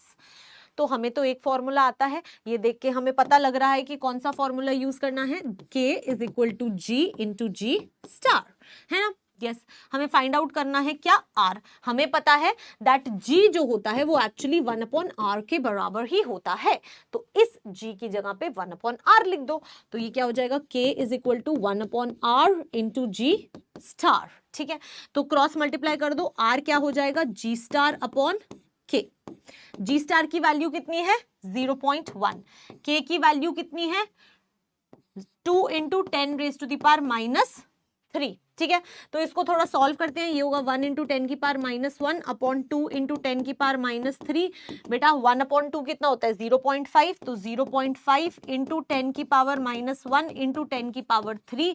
तो हमें तो एक फॉर्मूला आता है, ये देख के हमें पता लग रहा है कि कौन सा फॉर्मूला यूज करना है, K is equal to G into G star, है ना। यस, हमें फाइंड आउट करना है क्या? R। हमें पता है दैट G जो होता है वो एक्चुअली 1/r के बराबर ही होता है, तो इस G की जगह पे 1/r लिख दो। तो ये क्या हो जाएगा? K is equal to 1/r into G star, ठीक है। तो क्रॉस मल्टीप्लाई कर दो, R क्या हो जाएगा? G star upon K। G star की वैल्यू कितनी है? 0.1। K की वैल्यू कितनी है? 2 into 10 raise to the power -3, ठीक है। तो इसको थोड़ा सॉल्व करते हैं, ये होगा 1 इंटू 10 की पावर -1 अपॉन 2 इंटू 10 की पावर -3। बेटा 1/2 कितना होता है? 0.5, तो 0.5 इंटू 10 की पावर -1 इंटू 10 की पावर 3,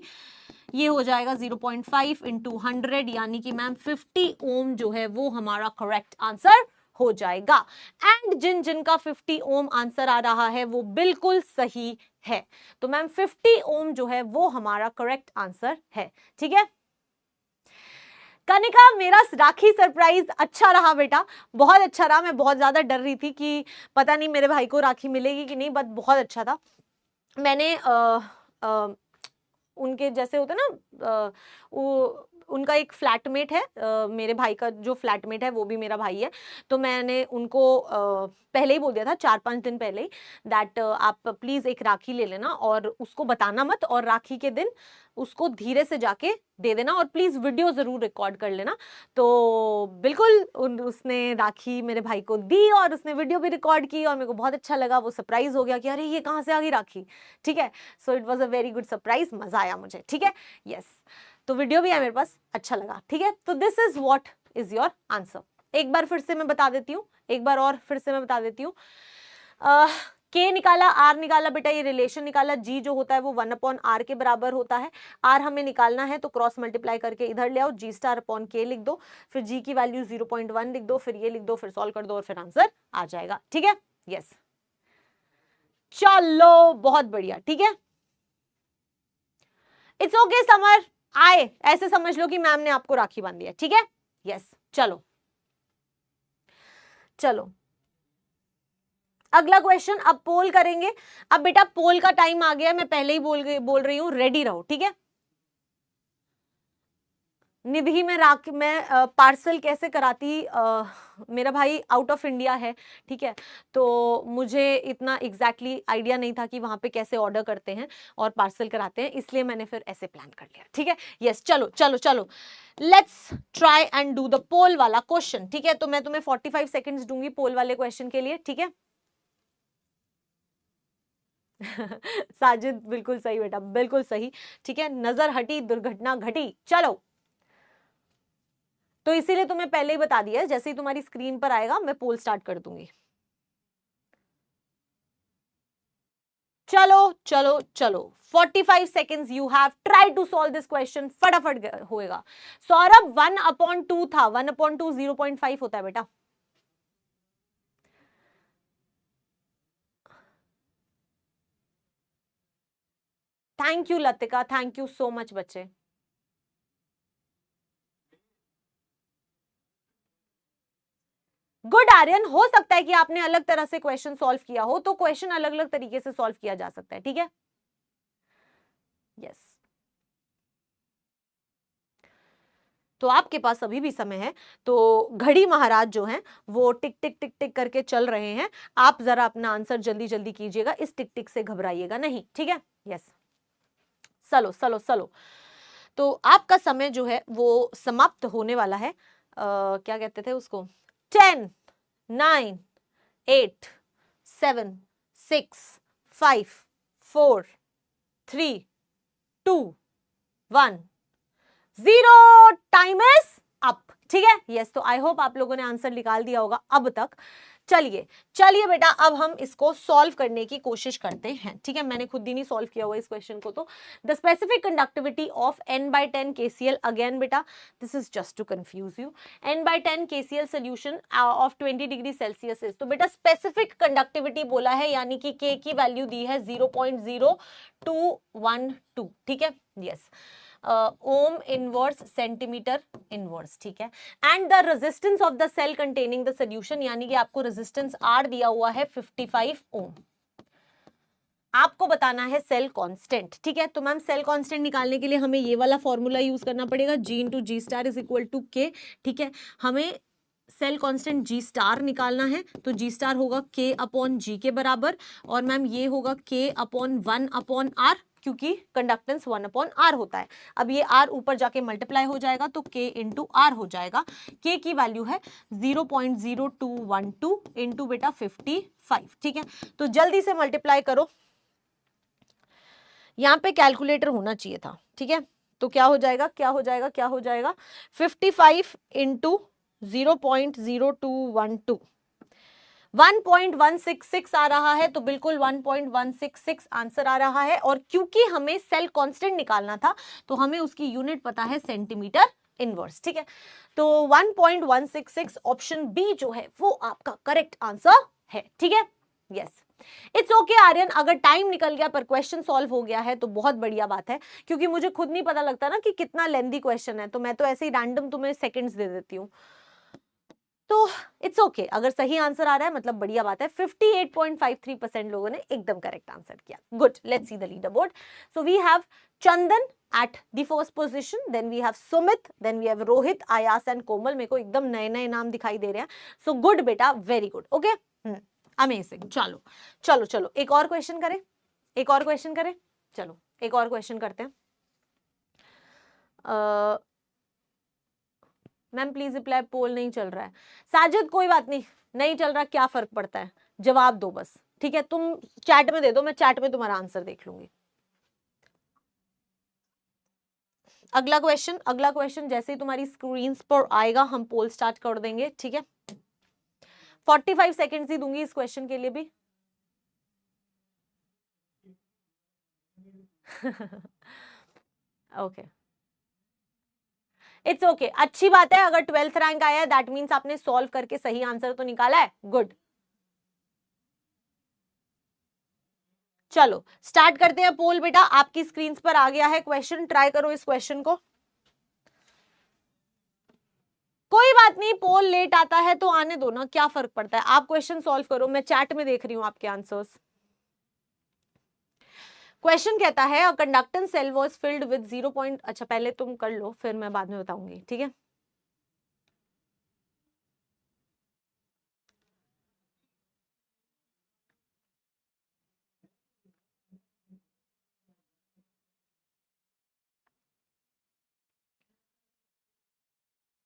ये हो जाएगा 0.5 इंटू 100 यानी कि मैम 50 ओम जो है वो हमारा करेक्ट आंसर हो जाएगा। एंड जिन जिनका 50 ओम आंसर आ रहा है वो बिल्कुल सही है। तो मैम 50 ओम जो है वो हमारा करेक्ट आंसर है। ठीक है कनिका, मेरा राखी सरप्राइज अच्छा रहा बेटा, बहुत अच्छा रहा। मैं बहुत ज्यादा डर रही थी कि पता नहीं मेरे भाई को राखी मिलेगी कि नहीं, बट बहुत अच्छा था। मैंने उनके जैसे होते ना उनका एक फ्लैटमेट है, मेरे भाई का जो फ्लैटमेट है वो भी मेरा भाई है, तो मैंने उनको पहले ही बोल दिया था 4-5 दिन पहले ही दैट आप प्लीज एक राखी ले लेना और उसको बताना मत, और राखी के दिन उसको धीरे से जाके दे देना और प्लीज वीडियो जरूर रिकॉर्ड कर लेना। तो बिल्कुल उसने राखी मेरे भाई को दी और उसने वीडियो भी रिकॉर्ड की और मेरे को बहुत अच्छा लगा। वो सरप्राइज हो गया कि अरे ये कहाँ से आ गई राखी। ठीक है, so it was a very good surprise, मजा आया मुझे। ठीक है, यस, तो वीडियो भी है मेरे पास, अच्छा लगा। ठीक है, तो this is what is your answer. एक बार फिर से मैं बता देती हूँ, एक बार और फिर से मैं बता देती हूँ। के निकाला, आर निकाला बेटा, ये रिलेशन निकाला, जी जो होता है वो 1/r के बराबर होता है। आर हमें निकालना है तो क्रॉस मल्टीप्लाई करके इधर ले आओ, जी स्टार अपॉन के लिख दो, फिर जी की वैल्यू 0.1 लिख दो, फिर ये लिख दो, फिर सॉल्व कर दो और फिर आंसर आ जाएगा। ठीक है, यस, चलो बहुत बढ़िया। ठीक है, इट्स ओके समर, आए ऐसे समझ लो कि मैम ने आपको राखी बांध दिया। ठीक है, यस, चलो चलो अगला क्वेश्चन। अब पोल करेंगे। अब बेटा पोल का टाइम आ गया, मैं पहले ही बोल रही हूं, रेडी रहो। ठीक है, निधि में मैं पार्सल कैसे कराती, मेरा भाई आउट ऑफ इंडिया है। ठीक है, तो मुझे इतना एग्जैक्टली आइडिया नहीं था कि वहां पे कैसे ऑर्डर करते हैं और पार्सल कराते हैं, इसलिए मैंने फिर ऐसे प्लान कर लिया। ठीक है, यस, चलो चलो चलो, let's try and do the poll वाला क्वेश्चन। ठीक है, तो मैं तुम्हें 45 सेकेंड्स दूंगी पोल वाले क्वेश्चन के लिए। ठीक है साजिद बिल्कुल सही बेटा, बिल्कुल सही। ठीक है, नजर हटी दुर्घटना घटी। चलो, तो इसीलिए तुम्हें पहले ही बता दिया, जैसे ही तुम्हारी स्क्रीन पर आएगा मैं पोल स्टार्ट कर दूंगी। चलो चलो चलो, 45 seconds you have, try to solve this question, फटाफट होएगा। सौरभ 1/2 था, 1/2 0.5 होता है बेटा। Thank you Latika, thank you so much बच्चे। गुड आर्यन, हो सकता है कि आपने अलग तरह से क्वेश्चन सॉल्व किया हो, तो क्वेश्चन अलग अलग तरीके से सॉल्व किया जा सकता है। ठीक है, यस, तो आपके पास अभी भी समय है। तो घड़ी महाराज जो हैं वो टिक टिक टिक टिक करके चल रहे हैं, आप जरा अपना आंसर जल्दी जल्दी कीजिएगा, इस टिक टिक से घबराइएगा नहीं। ठीक है, यस, चलो चलो चलो, तो आपका समय जो है वो समाप्त होने वाला है। क्या कहते थे उसको, 10 9 8 7 6 5 4 3 2 1 0, टाइम इज अप। ठीक है, यस, तो आई होप आप लोगों ने आंसर निकाल दिया होगा अब तक। चलिए चलिए बेटा, अब हम इसको सॉल्व करने की कोशिश करते हैं। ठीक है, मैंने खुद ही नहीं सॉल्व किया हुआ इस क्वेश्चन को। तो the specific conductivity of n/10 KCl, again बेटा this is just to confuse you, n/10 KCl solution of 20 degree Celsius is, तो बेटा स्पेसिफिक कंडक्टिविटी बोला है यानी कि k की वैल्यू दी है 0.0212। ठीक है, yes, ohm inverse centimetre inverse. ठीक है, and the resistance of the cell containing the solution, यानी कि आपको रेजिस्टेंस आर दिया हुआ है 55 ओम। आपको बताना है सेल कांस्टेंट। ठीक है, तो मैम सेल कांस्टेंट निकालने के लिए हमें ये वाला फॉर्मूला यूज करना पड़ेगा, G into G star is equal to K. ठीक है, हमें सेल कांस्टेंट जी स्टार निकालना है, तो जी स्टार होगा K अपॉन जी के बराबर, और मैम ये होगा K अपॉन 1/r, क्योंकि कंडक्टेंस 1/r होता है। अब ये r ऊपर जाके मल्टीप्लाई हो जाएगा तो K इंटू r हो जाएगा। K की वैल्यू है 0.0212 इंटू बेटा 55। ठीक है, तो जल्दी से मल्टीप्लाई करो, यहाँ पे कैलकुलेटर होना चाहिए था। ठीक है, तो क्या हो जाएगा, क्या हो जाएगा, क्या हो जाएगा, 55 इंटू 0.0212 1.166 आ रहा है, तो बिल्कुल 1.166 आंसर आ रहा है। और क्योंकि हमें सेल कांस्टेंट निकालना था तो हमें उसकी यूनिट पता है सेंटीमीटर इनवर्स, ठीक है। तो 1.166 ऑप्शन बी जो है वो आपका करेक्ट आंसर है, ठीक है। यस, इट्स ओके आर्यन, अगर टाइम निकल गया पर क्वेश्चन सॉल्व हो गया है तो बहुत बढ़िया बात है, क्योंकि मुझे खुद नहीं पता लगता ना कि कितना लेंथी क्वेश्चन है, तो मैं तो ऐसे ही रैंडम तुम्हें सेकंड्स दे देती हूँ। तो इट्स ओके अगर सही आंसर आ रहा है मतलब बढ़िया बात है। 58.53% लोगों ने एकदम करेक्ट आंसर किया। Good, let's see the leader board. So we have Chandan at the first position, then we have Sumit, then we have Rohit, Ayas and Komal। मेरे को एकदम नए नए नाम दिखाई दे रहे हैं। सो गुड बेटा, वेरी गुड, ओके, अमेजिंग। चलो चलो चलो, एक और क्वेश्चन करें, एक और क्वेश्चन करें, चलो एक और क्वेश्चन करते हैं। मैम प्लीज रिप्लाई, पोल नहीं चल रहा है। साजिद कोई बात नहीं, नहीं चल रहा, क्या फर्क पड़ता है, जवाब दो बस, ठीक है। तुम चैट में दे दो, मैं चैट में तुम्हारा आंसर देख लूंगी। अगला क्वेश्चन, अगला क्वेश्चन जैसे ही तुम्हारी स्क्रीन पर आएगा हम पोल स्टार्ट कर देंगे, ठीक है। 45 सेकेंड्स ही दूंगी इस क्वेश्चन के लिए भी। ओके, इट्स ओके, अच्छी बात है। अगर 12th रैंक आया है दैट मींस आपने सॉल्व करके सही आंसर तो निकाला है, गुड। चलो स्टार्ट करते हैं पोल बेटा, आपकी स्क्रीन पर आ गया है क्वेश्चन, ट्राई करो इस क्वेश्चन को। कोई बात नहीं, पोल लेट आता है तो आने दो ना, क्या फर्क पड़ता है। आप क्वेश्चन सॉल्व करो, मैं चैट में देख रही हूं आपके आंसर्स। क्वेश्चन कहता है a conductance cell was filled with 0. अच्छा पहले तुम कर लो फिर मैं बाद में बताऊंगी, ठीक है।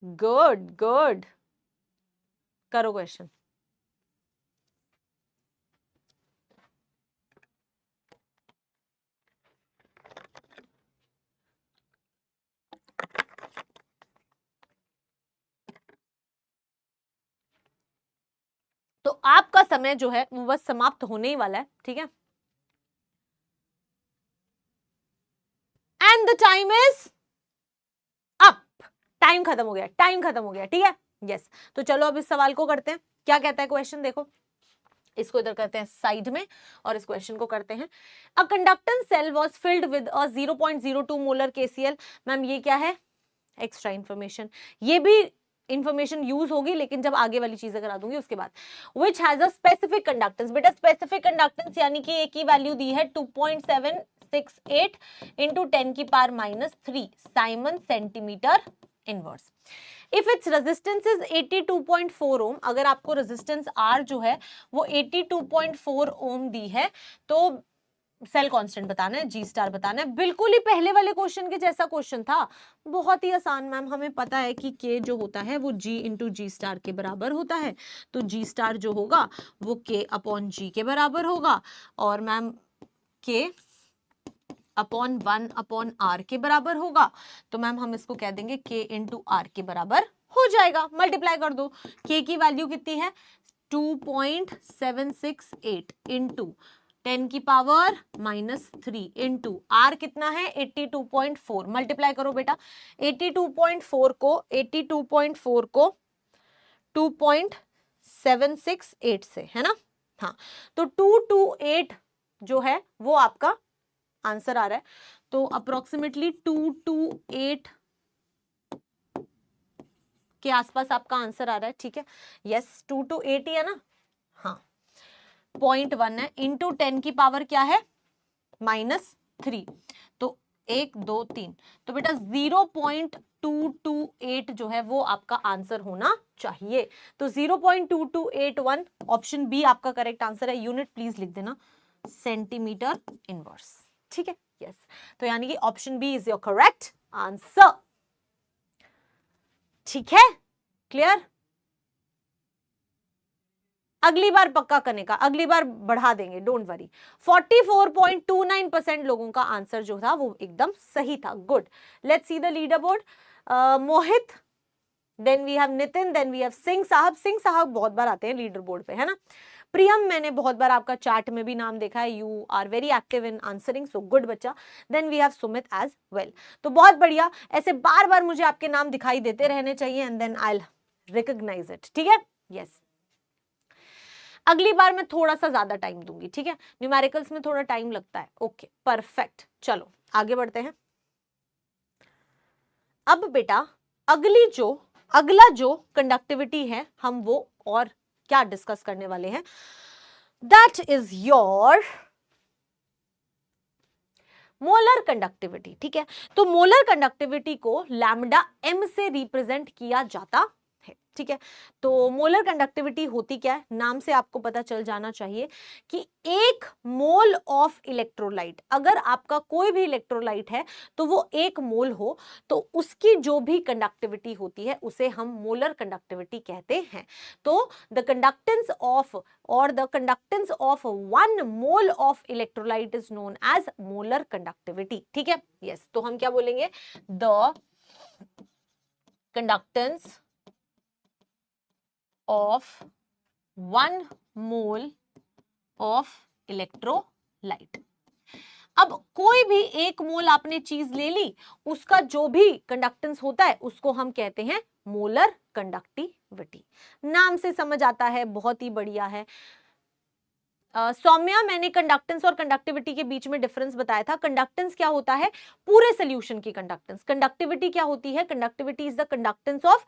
गुड गुड, करो क्वेश्चन। तो आपका समय जो है वो बस समाप्त होने ही वाला है, ठीक है। And the time is up, time खत्म हो गया, टाइम खत्म हो गया, ठीक है। यस, तो चलो अब इस सवाल को करते हैं। क्या कहता है क्वेश्चन, देखो इसको इधर करते हैं साइड में और इस क्वेश्चन को करते हैं। A conductance cell was filled with a 0.02 molar KCl. Ma'am ये क्या है, एक्स्ट्रा इंफॉर्मेशन, ये भी इंफॉर्मेशन यूज होगी लेकिन जब आगे वाली चीजें करा दूंगी उसके बाद। Which has a specific conductance, बेटा स्पेसिफिक कंडक्टेंस यानी कि एक की वैल्यू दी है 2.768 इंटू 10 की power -3 Simon centimetre inverse. If its resistance is 82.4 ओम, अगर आपको रेजिस्टेंस आर जो है वो 82.4 ओम दी है तो सेल कांस्टेंट बताना है, जी स्टार बताना है। बिल्कुल ही पहले वाले क्वेश्चन के जैसा क्वेश्चन था, बहुत ही आसान मैम, हमें पता है कि के जो होता है वो जी इंटू जी स्टार के बराबर होता है, तो जी स्टार जो होगा वो के अपॉन जी के बराबर होगा, और मैम के अपॉन 1 अपॉन आर के बराबर होगा, तो मैम हम इसको कह देंगे के इंटू आर के बराबर हो जाएगा। मल्टीप्लाई कर दो, के की वैल्यू कितनी है 2.768 इंटू 10 की पावर -3 इंटू आर कितना है 82.4, मल्टीप्लाई करो बेटा। 82.4 को 2.768 से, है ना, हाँ, तो 228 जो है वो आपका आंसर आ रहा है। तो अप्रोक्सीमेटली 228 के आसपास आपका आंसर आ रहा है, ठीक है। यस 228 ही है ना, हाँ 0.1 है, इंटू 10 की पावर क्या है -3, तो 1 2 3, तो बेटा 0.228 जो है वो आपका आंसर होना चाहिए। तो 0.2281 ऑप्शन बी आपका करेक्ट आंसर है। यूनिट प्लीज लिख देना सेंटीमीटर इनवर्स, ठीक है। यस, तो यानी कि option B is your correct answer, ठीक है, क्लियर। अगली बार पक्का करने का, अगली बार बढ़ा देंगे, डोंट वरी। 44.29% लोगों का आंसर जो था वो एकदम सही था। Good, let's see the leader board. Mohit then we have Nitin, then we have Singh साहब। सिंह साहब बहुत बार आते हैं लीडर बोर्ड पे, है ना। प्रियम, मैंने बहुत बार आपका चैट में भी नाम देखा है, you are very active in answering, so good बच्चा। Then we have Sumit as well. तो बहुत बढ़िया, ऐसे बार बार मुझे आपके नाम दिखाई देते रहने चाहिए and then I will recognise it, ठीक है। यस, अगली बार मैं थोड़ा सा ज्यादा टाइम दूंगी, ठीक है। न्यूमेरिकल्स में थोड़ा टाइम लगता है। ओके परफेक्ट, चलो आगे बढ़ते हैं। अब बेटा अगला जो कंडक्टिविटी है, हम वो और क्या डिस्कस करने वाले हैं, that is your molar conductivity, ठीक है। तो मोलर कंडक्टिविटी को लैम्डा m से रिप्रेजेंट किया जाता है, ठीक है। तो मोलर कंडक्टिविटी होती क्या है, नाम से आपको पता चल जाना चाहिए कि एक मोल ऑफ इलेक्ट्रोलाइट, अगर आपका कोई भी इलेक्ट्रोलाइट है तो वो एक मोल हो, तो उसकी जो भी कंडक्टिविटी होती है उसे हम मोलर कंडक्टिविटी कहते हैं। तो the conductance of 1 mole of electrolyte is known as molar conductivity, ठीक है। यस, तो हम क्या बोलेंगे, the conductance of 1 mole of electrolyte। अब कोई भी एक मोल आपने चीज ले ली, उसका जो भी कंडक्टेंस होता है उसको हम कहते हैं मोलर कंडक्टिविटी। नाम से समझ आता है, बहुत ही बढ़िया है। सौम्या, मैंने कंडक्टेंस और कंडक्टिविटी के बीच में डिफरेंस बताया था। कंडक्टेंस क्या होता है, पूरे सोल्यूशन की कंडक्टेंस। कंडक्टिविटी क्या होती है, conductivity is the conductance of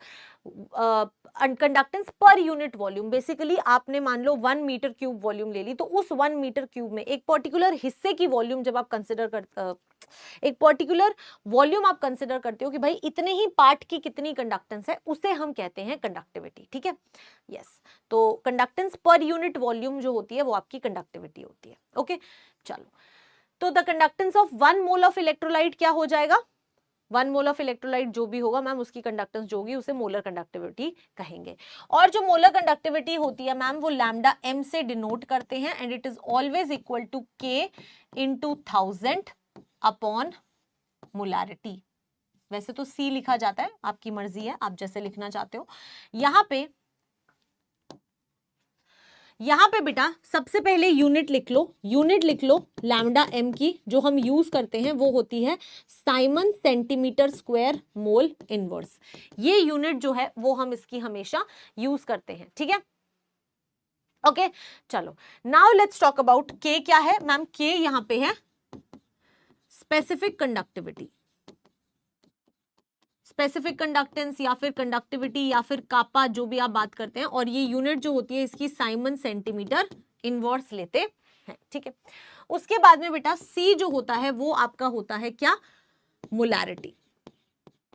conductance per unit volume. Basically आपने मान लो 1 मीटर क्यूब वॉल्यूम ले ली, तो उस 1 मीटर क्यूब में एक पर्टिकुलर हिस्से की वॉल्यूम जब आप कंसिडर कर एक पर्टिकुलर वॉल्यूम आप कंसिडर करते हो कि भाई इतने ही पार्ट की कितनी कंडक्टेंस है, उसे हम कहते हैं कंडक्टिविटी, ठीक है। यस, तो कंडक्टेंस पर यूनिट वॉल्यूम जो होती है वो आपकी कंडक्टिविटी होती है। ओके चलो, तो the conductance of 1 mole of electrolyte क्या हो जाएगा, 1 मोल ऑफ इलेक्ट्रोलाइट जो भी होगा मैम, उसकी कंडक्टेंस जो होगी उसे मोलर कंडक्टिविटी कहेंगे। और जो मोलर कंडक्टिविटी होती है मैम, वो लैम्डा m से डिनोट करते हैं and it is always equal to k into 1000 upon molarity. वैसे तो C लिखा जाता है, आपकी मर्जी है, आप जैसे लिखना चाहते हो। यहां पे बेटा सबसे पहले यूनिट लिख लो लैम्डा m की, जो हम यूज करते हैं वो होती है Simon centimetre square mole inverse. ये यूनिट जो है वो हम इसकी हमेशा यूज करते हैं, ठीक है। ओके चलो, now let's talk about k। क्या है मैम, k यहां पे है स्पेसिफिक कंडक्टिविटी, स्पेसिफिक कंडक्टेंस या फिर कंडक्टिविटी या फिर कापा, जो भी आप बात करते हैं। और ये यूनिट जो होती है इसकी साइमन सेंटीमीटर इनवर्स लेते हैं, ठीक है। उसके बाद में बेटा C जो होता है वो आपका होता है क्या, मोलैरिटी।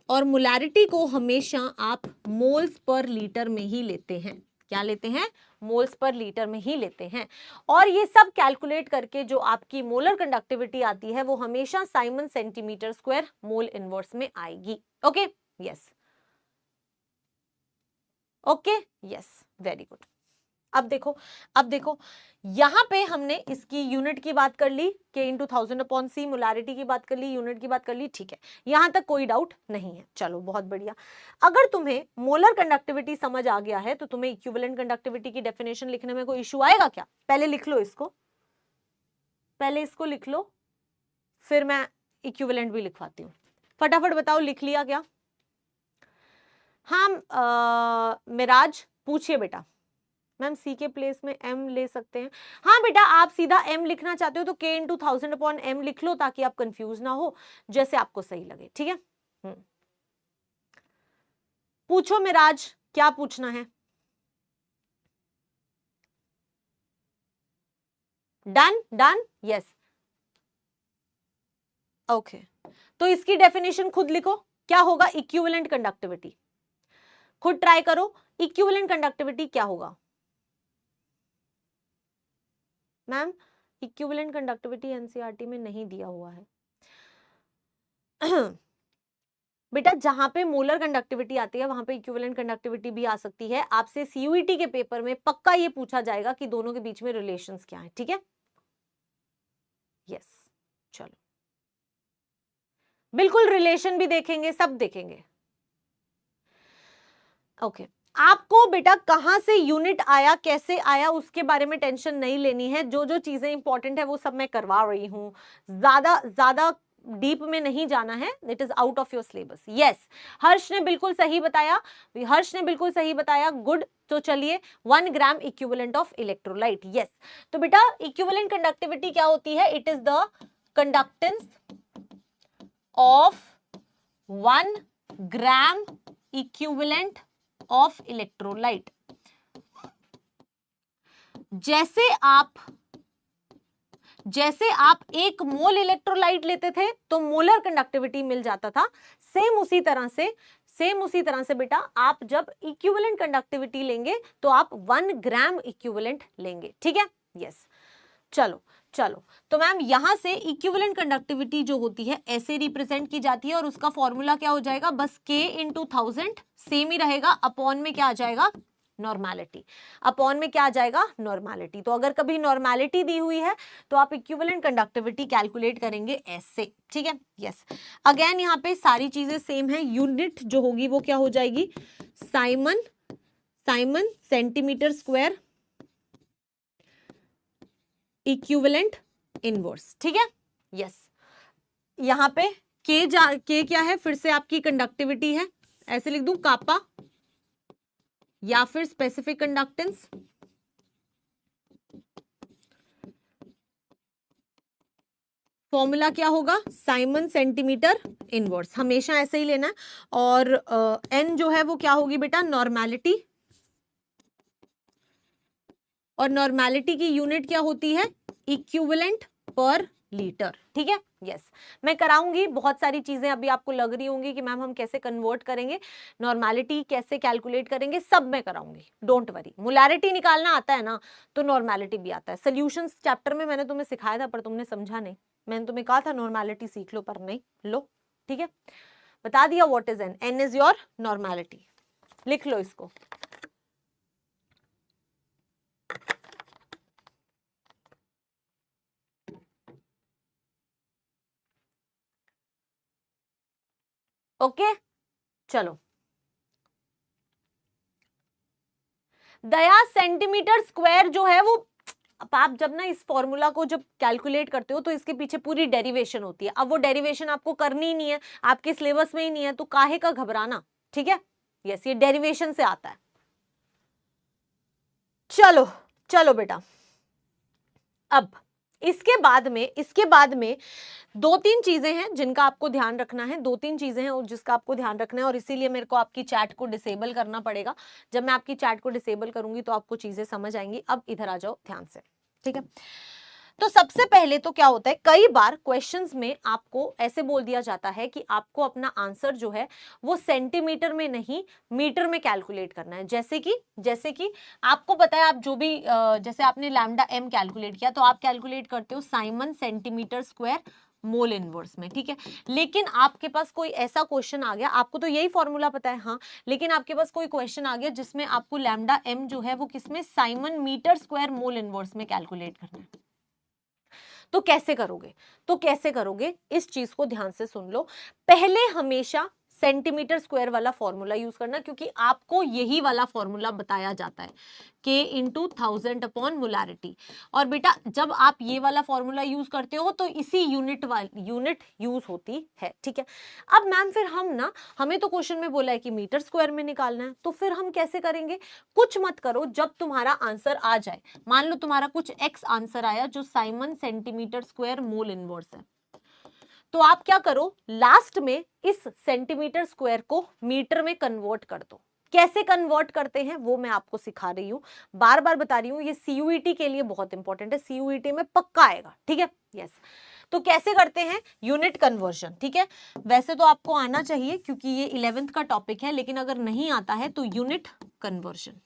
और मोलैरिटी को हमेशा आप मोल्स पर लीटर में ही लेते हैं। क्या लेते हैं, मोल्स पर लीटर में ही लेते हैं। और ये सब कैलकुलेट करके जो आपकी मोलर कंडक्टिविटी आती है वो हमेशा Simon centimetre square mole inverse में आएगी। Okay yes, okay yes, very good. अब देखो यहां पे हमने इसकी यूनिट की बात कर ली, k into 1000 upon C, molarity की बात कर ली, यूनिट की बात कर ली, ठीक है। यहां तक कोई डाउट नहीं है, चलो बहुत बढ़िया। अगर तुम्हें मोलर कंडक्टिविटी समझ आ गया है तो तुम्हें इक्विवेलेंट कंडक्टिविटी की डेफिनेशन लिखने में कोई इश्यू आएगा क्या? पहले लिख लो इसको, पहले इसको लिख लो, फिर मैं इक्विवेलेंट भी लिखवाती हूँ। फटाफट बताओ, लिख लिया क्या? हाँ मिराज पूछिए बेटा। मैम C के प्लेस में M ले सकते हैं। हाँ बेटा, आप सीधा M लिखना चाहते हो तो k इंटू 1000 अपॉन M लिख लो, ताकि आप कंफ्यूज ना हो, जैसे आपको सही लगे, ठीक है। पूछो मिराज, क्या पूछना है? Done done, yes okay. तो इसकी डेफिनेशन खुद लिखो, क्या होगा इक्विवेलेंट कंडक्टिविटी, खुद ट्राई करो। इक्विवेलेंट कंडक्टिविटी क्या होगा मैम? इक्विवेलेंट कंडक्टिविटी एनसीईआरटी में नहीं दिया हुआ है बेटा। जहां पे मोलर कंडक्टिविटी आती है वहां पे इक्विवेलेंट कंडक्टिविटी भी आ सकती है। आपसे सीयूईटी के पेपर में पक्का ये पूछा जाएगा कि दोनों के बीच में रिलेशंस क्या है, ठीक है। यस चलो, बिल्कुल रिलेशन भी देखेंगे, सब देखेंगे। ओके आपको बेटा कहां से यूनिट आया, कैसे आया, उसके बारे में टेंशन नहीं लेनी है। जो जो चीजें इंपॉर्टेंट है वो सब मैं करवा रही हूँ, ज्यादा ज्यादा डीप में नहीं जाना है। It is out of your syllabus. Yes, Harsh ने बिल्कुल सही बताया, हर्ष ने बिल्कुल सही बताया, गुड। तो चलिए 1 gram equivalent of electrolyte. Yes, तो बेटा इक्विवेलेंट कंडक्टिविटी क्या होती है? It is the conductance of 1 gram equivalent of electrolyte. जैसे आप 1 मोल इलेक्ट्रोलाइट लेते थे तो मोलर कंडक्टिविटी मिल जाता था, सेम उसी तरह से बेटा आप जब इक्विवेलेंट कंडक्टिविटी लेंगे तो आप 1 ग्राम इक्विवेलेंट लेंगे। ठीक है, यस। चलो तो मैम यहां से इक्विवेलेंट कंडक्टिविटी जो होती है ऐसे रिप्रेजेंट की जाती है और उसका फॉर्मूला क्या हो जाएगा? बस K × 1000 सेम ही रहेगा, अपॉन में क्या आ जाएगा? नॉर्मेलिटी। अपॉन में क्या आ जाएगा? नॉर्मेलिटी। तो अगर कभी नॉर्मेलिटी दी हुई है तो आप इक्विवेलेंट कंडक्टिविटी कैलकुलेट करेंगे ऐसे। ठीक है, यस। अगेन यहाँ पे सारी चीजें सेम है। यूनिट जो होगी वो क्या हो जाएगी? Simon centimetre square equivalent inverse. ठीक है, यस। यहां पे के क्या है? फिर से आपकी कंडक्टिविटी है, ऐसे लिख दूं कापा या फिर स्पेसिफिक कंडक्टेंस। फॉर्मूला क्या होगा? साइमन सेंटीमीटर इनवर्स, हमेशा ऐसे ही लेना है। और एन जो है वो क्या होगी बेटा? नॉर्मेलिटी। और नॉर्मेलिटी की यूनिट क्या होती है? इक्विवेलेंट पर लीटर। ठीक है, यस। मैं कराऊंगी बहुत सारी चीजें, अभी आपको लग रही होंगी कि मैम हम कैसे कन्वर्ट करेंगे, नॉर्मेलिटी कैसे कैलकुलेट करेंगे, सब मैं कराऊंगी, डोंट वरी। मोलैरिटी निकालना आता है ना तो नॉर्मेलिटी भी आता है। सॉल्यूशंस चैप्टर में मैंने तुम्हें सिखाया था पर तुमने समझा नहीं। मैंने तुम्हें कहा था नॉर्मेलिटी सीख लो, पर नहीं। लो, ठीक है, बता दिया what is N. N is your normality. लिख लो इसको। ओके, चलो। दया सेंटीमीटर स्क्वायर जो है वो, आप जब ना इस फॉर्मूला को जब कैलकुलेट करते हो तो इसके पीछे पूरी डेरिवेशन होती है। अब वो डेरिवेशन आपको करनी ही नहीं है, आपके सिलेबस में ही नहीं है, तो काहे का घबराना। ठीक है, यस, ये डेरिवेशन से आता है। चलो बेटा, अब इसके बाद में 2-3 चीजें हैं जिनका आपको ध्यान रखना है। 2-3 चीजें हैं जिसका आपको ध्यान रखना है, और इसीलिए मेरे को आपकी चैट को डिसेबल करना पड़ेगा। जब मैं आपकी चैट को डिसेबल करूंगी तो आपको चीजें समझ आएंगी। अब इधर आ जाओ ध्यान से, ठीक है। तो सबसे पहले तो क्या होता है, कई बार क्वेश्चंस में आपको ऐसे बोल दिया जाता है कि आपको अपना आंसर जो है वो सेंटीमीटर में नहीं मीटर में कैलकुलेट करना है। जैसे कि आपको पता है, आप जो भी जैसे आपने लैम्डा एम कैलकुलेट किया तो आप कैलकुलेट करते हो Simon centimetre square mole inverse में। ठीक है, लेकिन आपके पास कोई ऐसा क्वेश्चन आ गया, आपको तो यही फॉर्मूला पता है, हाँ, लेकिन आपके पास कोई क्वेश्चन आ गया जिसमें आपको लैम्डा एम जो है वो किसमें? Siemens metre square mole inverse में कैलकुलेट करना है। तो कैसे करोगे इस चीज को ध्यान से सुन लो। पहले हमेशा सेंटीमीटर स्क्वायर वाला फॉर्मूला यूज करना, क्योंकि आपको यही वाला फॉर्मूला बताया जाता है, K × 1000 अपॉन मोलैरिटी। और बेटा जब आप ये वाला फॉर्मूला यूज करते हो तो इसी यूनिट यूज होती है। ठीक है, अब मैम फिर हमें तो क्वेश्चन में बोला है कि मीटर स्क्वायर में निकालना है, तो फिर हम कैसे करेंगे? कुछ मत करो, जब तुम्हारा आंसर आ जाए, मान लो तुम्हारा कुछ एक्स आंसर आया जो Simon centimetre square mole inverse है, तो आप क्या करो, लास्ट में इस सेंटीमीटर स्क्वायर को मीटर में कन्वर्ट कर दो। कैसे कन्वर्ट करते हैं वो मैं आपको सिखा रही हूं, बार बार बता रही हूं, ये सीयूईटी के लिए बहुत इंपॉर्टेंट है, सीयूईटी में पक्का आएगा। ठीक है, यस। तो कैसे करते हैं? Unit conversion. ठीक है, वैसे तो आपको आना चाहिए क्योंकि ये 11th का टॉपिक है, लेकिन अगर नहीं आता है तो यूनिट कन्वर्जन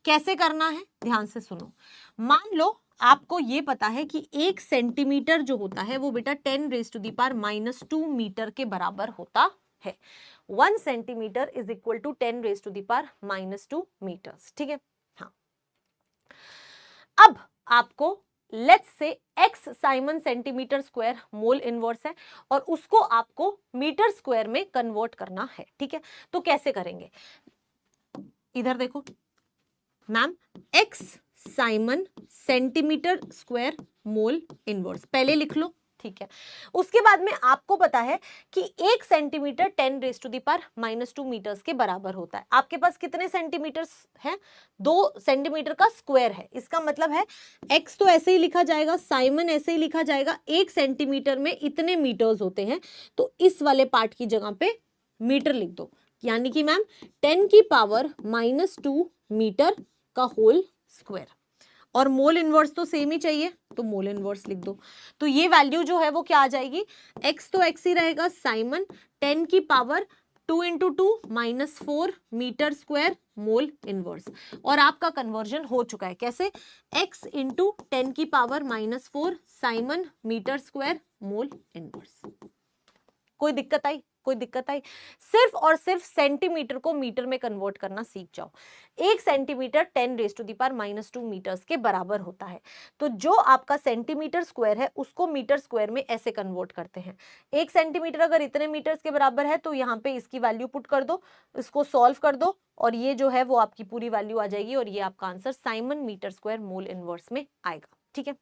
कैसे करना है ध्यान से सुनो। मान लो आपको ये पता है कि 1 सेंटीमीटर जो होता है वो बेटा 10⁻⁻² मीटर के बराबर होता है। 1 centimetre is equal to 10⁻⁻² metres. ठीक है, हाँ। अब आपको let's say x siemens centimetre square mole inverse है और उसको आपको मीटर स्क्वायर में कन्वर्ट करना है, ठीक है। तो कैसे करेंगे, इधर देखो ma'am, x siemens centimetre square mole inverse पहले लिख लो, ठीक है। उसके बाद में आपको पता है कि 1 सेंटीमीटर 10⁻⁻² मीटर्स के बराबर होता है। आपके पास कितने सेंटीमीटर्स हैं, 2 सेंटीमीटर का स्क्वायर है। इसका मतलब है x तो ऐसे ही लिखा जाएगा, साइमन ऐसे ही लिखा जाएगा, 1 सेंटीमीटर में इतने मीटर्स होते हैं, तो इस वाले पार्ट की जगह पे मीटर लिख दो, यानी कि मैम 10⁻⁻² मीटर का होल स्क्वायर। और मोल इनवर्स तो सेम ही चाहिए, तो मोल इनवर्स लिख दो। तो ये वैल्यू जो है वो क्या आ जाएगी, x तो x ही रहेगा, siemens 10⁻² × 2 -4 metre square mole inverse. और आपका कन्वर्जन हो चुका है, कैसे, x × 10⁻⁻4 siemens metre square mole inverse. कोई दिक्कत आई, कोई दिक्कत आई? सिर्फ और सिर्फ सेंटीमीटर को मीटर में कन्वर्ट करना सीख जाओ। 1 सेंटीमीटर 10⁻⁻² मीटर्स के बराबर होता है। तो जो आपका सेंटीमीटर स्क्वायर है उसको मीटर स्क्वायर में ऐसे कन्वर्ट करते हैं। 1 सेंटीमीटर अगर इतने मीटर्स के बराबर है तो यहाँ पे इसकी वैल्यू पुट कर दो, इसको सॉल्व कर दो और ये जो है वो आपकी पूरी वैल्यू आ जाएगी और ये आपका answer siemens metre square mole inverse में आएगा, ठीक है।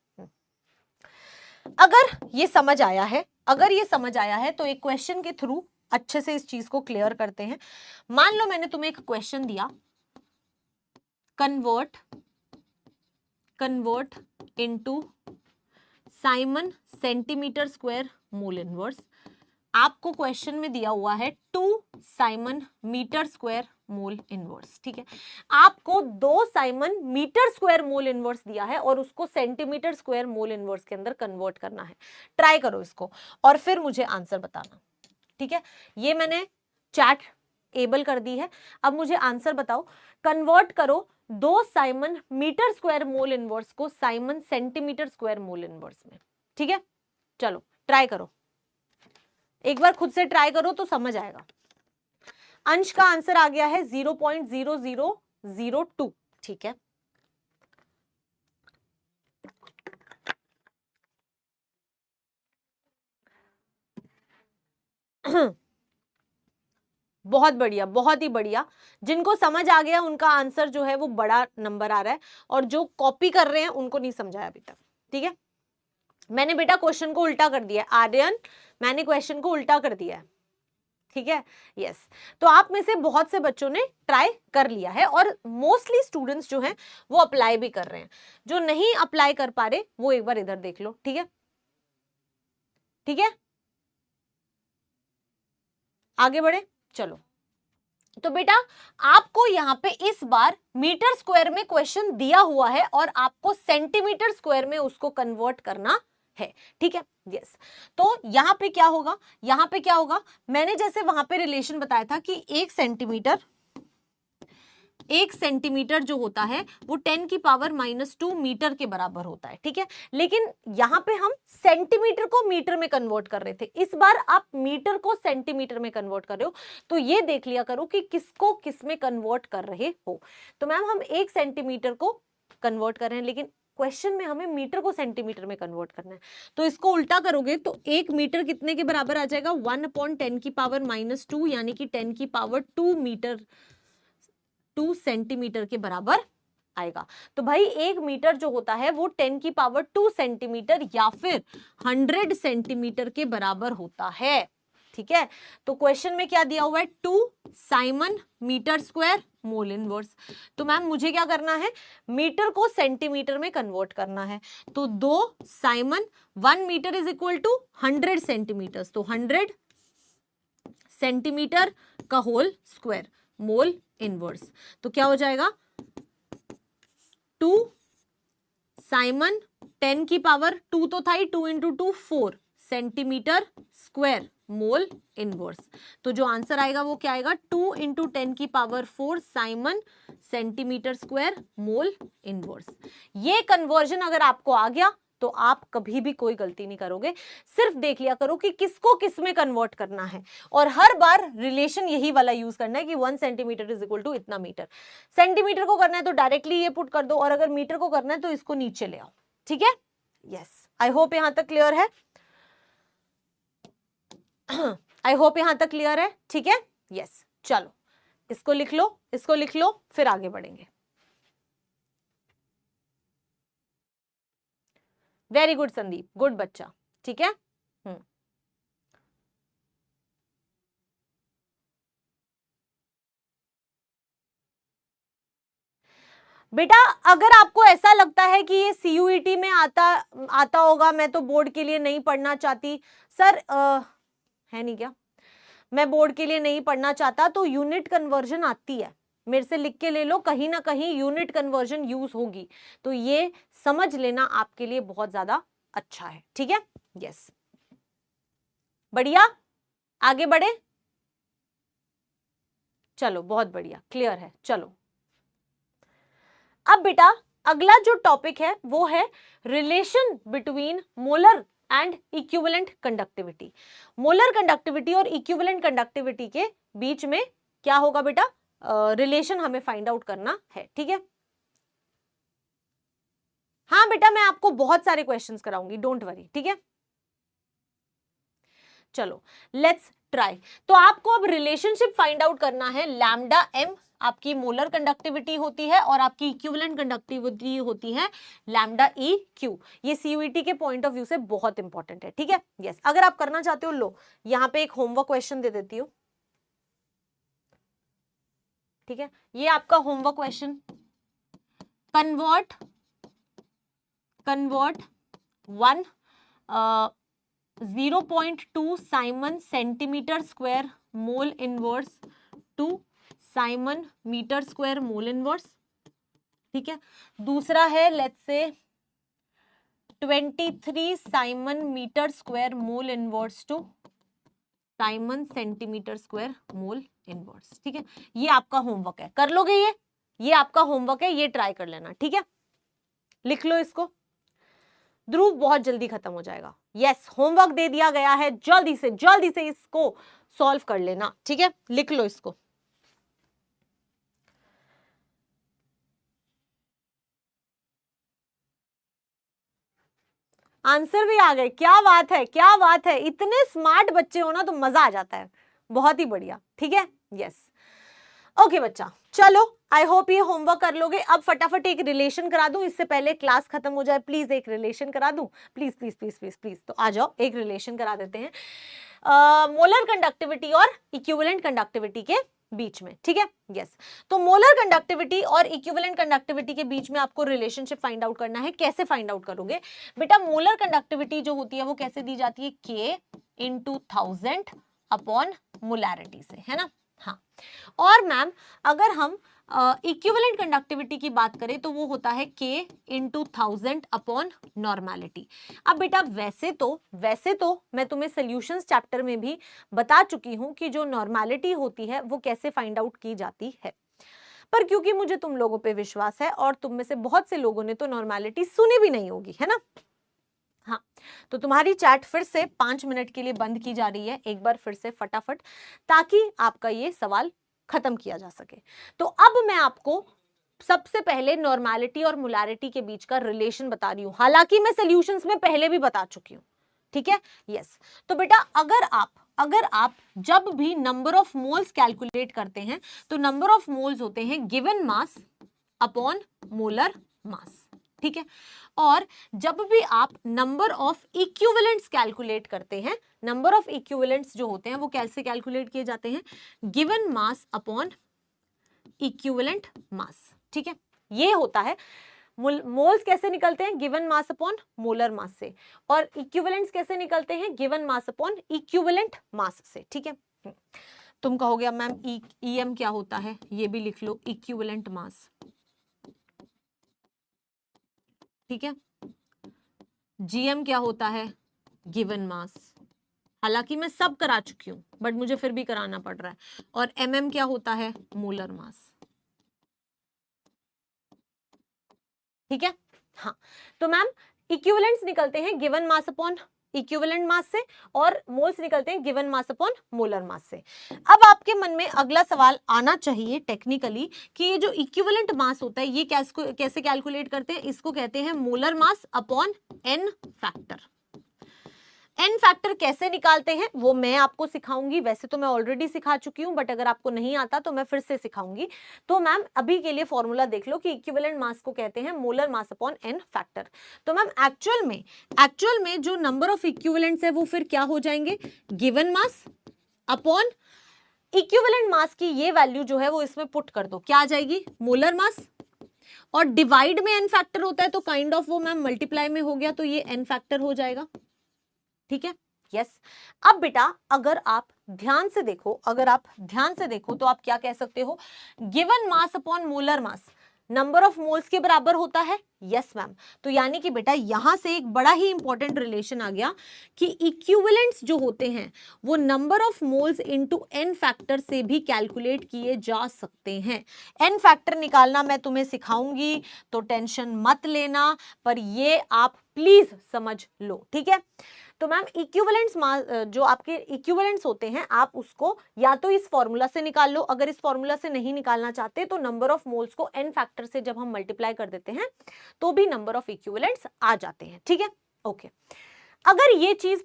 अगर ये समझ आया है, अगर ये समझ आया है तो एक क्वेश्चन के थ्रू अच्छे से इस चीज को क्लियर करते हैं। मान लो मैंने तुम्हें एक क्वेश्चन दिया, convert into siemens centimetre square mole inverse. आपको क्वेश्चन में दिया हुआ है 2 siemens metre square mole inverse, ठीक है। आपको 2 siemens metre square mole inverse दिया है और उसको सेंटीमीटर स्क्वायर मोल इनवर्स के अंदर कन्वर्ट करना है। ट्राई करो इसको और फिर मुझे आंसर बताना, ठीक है। ये मैंने चैट एबल कर दी है, अब मुझे आंसर बताओ। कन्वर्ट करो 2 siemens metre square mole inverse को siemens centimetre square mole inverse में, ठीक है। चलो ट्राई करो, एक बार खुद से ट्राई करो तो समझ आएगा। अंश का आंसर आ गया है 0.0002, ठीक है। बहुत बढ़िया, बहुत ही बढ़िया। जिनको समझ आ गया उनका आंसर जो है वो बड़ा नंबर आ रहा है और जो कॉपी कर रहे हैं उनको नहीं समझाया अभी तक, ठीक है। मैंने बेटा क्वेश्चन को उल्टा कर दिया है, आर्यन मैंने क्वेश्चन को उल्टा कर दिया है, ठीक है। यस, तो आप में से बहुत से बच्चों ने ट्राई कर लिया है और मोस्टली स्टूडेंट्स जो हैं वो अप्लाई भी कर रहे हैं। जो नहीं अप्लाई कर पा रहे वो एक बार इधर देख लो, ठीक है, ठीक है। आगे बढ़े, चलो। तो बेटा आपको यहाँ पे इस बार मीटर स्क्वायर में क्वेश्चन दिया हुआ है और आपको सेंटीमीटर स्क्वायर में उसको कन्वर्ट करना है, ठीक है। यस, तो यहाँ पे क्या होगा, यहाँ पे क्या होगा, मैंने जैसे वहां पे रिलेशन बताया था कि 1 सेंटीमीटर जो होता है वो 10⁻⁻² मीटर के बराबर होता है, ठीक है। लेकिन यहाँ पे हम सेंटीमीटर को मीटर में कन्वर्ट कर रहे थे, इस बार आप मीटर को सेंटीमीटर में कन्वर्ट कर रहे हो, तो ये देख लिया करो कि किसको किस में कन्वर्ट कर रहे हो। तो मैम हम 1 सेंटीमीटर को कन्वर्ट कर रहे हैं, लेकिन क्वेश्चन में हमें मीटर को सेंटीमीटर में कन्वर्ट करना है। तो इसको उल्टा करोगे तो 1 मीटर कितने के बराबर आ जाएगा, 1/10⁻², यानी कि 10⁻² मीटर 2 सेंटीमीटर के बराबर आएगा। तो भाई 1 मीटर जो होता है वो 10⁻² सेंटीमीटर या फिर 100 सेंटीमीटर के बराबर होता है, ठीक है। तो क्वेश्चन में क्या दिया हुआ है, 2 siemens metre square mole inverse. तो मैम मुझे क्या करना है, मीटर को सेंटीमीटर में कन्वर्ट करना है। तो 2 siemens 1 metre is equal to 100 centimetre, तो 100 सेंटीमीटर का होल स्क्वायर मोल इनवर्स। तो क्या हो जाएगा, 2 साइमन 10⁻², तो था ही 2 × 2 4 सेंटीमीटर स्क्वायर मोल इनवर्स। तो जो आंसर आएगा वो क्या आएगा, 2 × 10⁻⁴ Simon centimetre square mole inverse. ये कन्वर्जन अगर आपको आ गया तो आप कभी भी कोई गलती नहीं करोगे। सिर्फ देख लिया करो कि किसको किस में कन्वर्ट करना है और हर बार रिलेशन यही वाला यूज करना है कि 1 सेंटीमीटर इज इक्वल टू इतना मीटर। सेंटीमीटर को करना है तो डायरेक्टली ये पुट कर दो और अगर मीटर को करना है तो इसको नीचे ले आओ, ठीक है। यस, आई होप यहां तक क्लियर है। आई होप यहां तक क्लियर है, ठीक है। यस, चलो इसको लिख लो, इसको लिख लो, फिर आगे बढ़ेंगे। वेरी गुड संदीप, गुड बच्चा, ठीक है। बेटा अगर आपको ऐसा लगता है कि ये सीयूईटी में आता होगा, मैं तो बोर्ड के लिए नहीं पढ़ना चाहती सर, है नहीं क्या, मैं बोर्ड के लिए नहीं पढ़ना चाहता, तो यूनिट कन्वर्जन आती है, मेरे से लिख के ले लो, कहीं ना कहीं यूनिट कन्वर्जन यूज होगी, तो ये समझ लेना आपके लिए बहुत ज्यादा अच्छा है, ठीक है। यस, बढ़िया, आगे बढ़े, चलो बहुत बढ़िया, क्लियर है। चलो अब बेटा अगला जो टॉपिक है वो है relation between molar and equivalent conductivity. Molar conductivity और इक्विवेलेंट कंडक्टिविटी के बीच में क्या होगा बेटा, रिलेशन हमें फाइंड आउट करना है, ठीक है। हाँ बेटा मैं आपको बहुत सारे क्वेश्चंस कराऊंगी, डोंट वरी, ठीक है। चलो लेट्स ट्राई। तो आपको अब रिलेशनशिप फाइंड आउट करना है, लैम्डा एम आपकी मोलर कंडक्टिविटी होती है और आपकी इक्विवेलेंट कंडक्टिविटी होती है लैम्डा ई क्यू। ये सीयूईटी के पॉइंट ऑफ व्यू से बहुत इंपॉर्टेंट है, ठीक है। यस, अगर आप करना चाहते हो लो, यहां पे एक होमवर्क क्वेश्चन दे देती हूँ, ठीक है। ये आपका homework question, convert 1 0.2 siemens centimetre square mole inverse to siemens metre square mole inverse, ठीक है। दूसरा है let's say 23 siemens metre square mole inverse to siemens centimetre square mole inverse, ठीक है। ये आपका होमवर्क है, कर लोगे ये आपका होमवर्क है, ये ट्राई कर लेना, ठीक है। लिख लो इसको, ध्रुव बहुत जल्दी खत्म हो जाएगा। यस, होमवर्क दे दिया गया है, जल्दी से इसको सॉल्व कर लेना, ठीक है। लिख लो इसको, आंसर भी आ गए, क्या बात है, क्या बात है, इतने स्मार्ट बच्चे हो ना तो मजा आ जाता है, बहुत ही बढ़िया, ठीक है। यस, ओके बच्चा, चलो आई होप ये होमवर्क कर लोगे। अब फटाफट एक रिलेशन करा दूं, इससे पहले क्लास खत्म हो जाए, प्लीज एक रिलेशन करा दूं, please please please please please, तो आ जाओ एक रिलेशन करा देते हैं मोलर कंडक्टिविटी और इक्विवेलेंट कंडक्टिविटी के बीच में, ठीक है। यस, तो मोलर कंडक्टिविटी और इक्विवेलेंट कंडक्टिविटी के बीच में आपको रिलेशनशिप फाइंड आउट करना है। कैसे फाइंड आउट करोगे बेटा, मोलर कंडक्टिविटी जो होती है वो कैसे दी जाती है, K × 1000 अपॉन मोलैरिटी से, है ना। हाँ, और मैम अगर हम इक्विवेलेंट कंडक्टिविटी की बात करें तो वो होता है K × 1000 अपॉन नॉर्मेलिटी। अब बेटा वैसे तो मैं तुम्हें सॉल्यूशंस चैप्टर में भी बता चुकी हूं कि जो नॉर्मेलिटी होती है वो कैसे फाइंड आउट की जाती है, पर क्योंकि मुझे तुम लोगों पे विश्वास है और तुम में से बहुत से लोगों ने तो नॉर्मेलिटी सुनी भी नहीं होगी, है ना। हाँ, तो तुम्हारी चैट फिर से 5 मिनट के लिए बंद की जा रही है, एक बार फिर से फटाफट, ताकि आपका ये सवाल खत्म किया जा सके। तो अब मैं आपको सबसे पहले नॉर्मेलिटी और मोलैरिटी के बीच का रिलेशन बता रही हूं, हालांकि मैं सॉल्यूशंस में पहले भी बता चुकी हूं, ठीक है। यस, तो बेटा अगर आप जब भी नंबर ऑफ मोल्स कैलकुलेट करते हैं तो नंबर ऑफ मोल्स होते हैं given mass upon molar mass, ठीक है। और जब भी आप नंबर ऑफ इक्विवेलेंट्स कैलकुलेट करते हैं, नंबर ऑफ इक्विवेलेंट्स जो होते हैं वो कैसे कैलकुलेट किए जाते हैं, given mass upon equivalent mass, ठीक है। ये होता है, मोल्स कैसे निकलते हैं, given mass upon molar mass से, और इक्विवेलेंट्स कैसे निकलते हैं, given mass upon equivalent mass से, ठीक है। तुम कहोगे अब मैम ईएम क्या होता है, ये भी लिख लो, इक्विवेलेंट मास, ठीक है। जीएम क्या होता है, गिवन मास, हालांकि मैं सब करा चुकी हूं बट मुझे फिर भी कराना पड़ रहा है, और एमएम क्या होता है, मोलर मास, ठीक है। हाँ, तो मैम इक्विवेलेंट्स निकलते हैं given mass upon equivalent mass से और मोल्स निकलते हैं given mass upon molar mass से। अब आपके मन में अगला सवाल आना चाहिए टेक्निकली कि ये जो इक्विवेलेंट मास होता है ये कैसे कैलकुलेट करते हैं, इसको कहते हैं molar mass upon N factor. N factor कैसे निकालते हैं वो मैं आपको सिखाऊंगी, वैसे तो मैं ऑलरेडी सिखा चुकी हूं बट अगर आपको नहीं आता तो मैं फिर से सिखाऊंगी। तो मैम अभी के लिए फॉर्मूला देख लो कि इक्विवेलेंट मास को कहते हैं molar mass upon N factor. तो मैम एक्चुअल में जो नंबर ऑफ इक्विवेलेंट्स है वो फिर क्या हो जाएंगे, given mass upon equivalent mass की ये वैल्यू जो है वो इसमें पुट कर दो, क्या आ जाएगी, मोलर मास, और डिवाइड में एन फैक्टर होता है तो काइंड ऑफ वो मैम मल्टीप्लाई में हो गया तो ये एन फैक्टर हो जाएगा। ठीक है, यस। अब बेटा अगर आप ध्यान से देखो तो आप क्या कह सकते हो, given mass upon molar mass number of moles के बराबर होता है। यस मैम, तो यानी कि बेटा यहां से एक बड़ा ही इंपॉर्टेंट रिलेशन आ गया कि इक्विवेलेंट्स जो होते हैं वो number of moles into N factor से भी कैलकुलेट किए जा सकते हैं। एन फैक्टर निकालना मैं तुम्हें सिखाऊंगी तो टेंशन मत लेना, पर ये आप प्लीज समझ लो, ठीक है। तो मैम इक्विवेलेंट्स जो आपके इक्विवेलेंट्स होते हैं आप उसको या तो इस फॉर्मूला से निकाल लो, अगर इस फॉर्मूला से नहीं निकालना चाहते तो नंबर ऑफ मोल्स को एन फैक्टर से जब हम मल्टीप्लाई कर देते हैं तो भी नंबर ऑफ इक्विवेलेंट्स आ जाते हैं। ठीक है, ओके। अगर ये चीज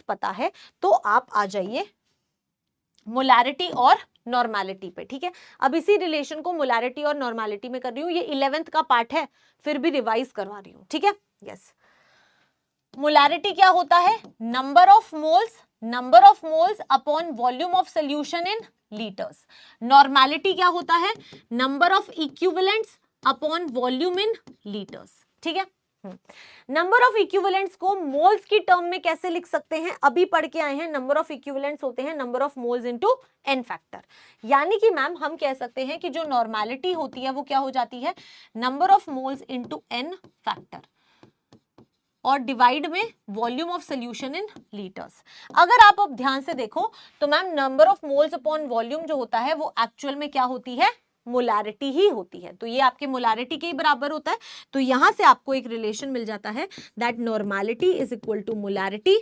पता है तो आप आ जाइए मोलैरिटी और नॉर्मेलिटी पे। ठीक है, अब इसी रिलेशन को मोलैरिटी और नॉर्मेलिटी में कर रही हूं, ये 11th का पार्ट है फिर भी रिवाइज करवा रही हूं। ठीक है, यस। मोलैरिटी क्या होता है, number of moles upon volume of solution in litres. Normality क्या होता है, number of equivalents upon volume in litres. ठीक है, नंबर ऑफ इक्विवेलेंट्स को मोल्स की टर्म में कैसे लिख सकते हैं, अभी पढ़ के आए हैं, नंबर ऑफ इक्विवेलेंट्स होते हैं number of moles into N factor. यानी कि मैम हम कह सकते हैं कि जो नॉर्मेलिटी होती है वो क्या हो जाती है, number of moles into N factor और डिवाइड में volume of solution in litres. अगर आप अब ध्यान से देखो तो ma'am number of moles upon volume जो होता है वो एक्चुअल में क्या होती है, मोलैरिटी ही होती है। तो ये आपके मोलैरिटी के ही बराबर होता है। तो यहां से आपको एक रिलेशन मिल जाता है that normality is equal to molarity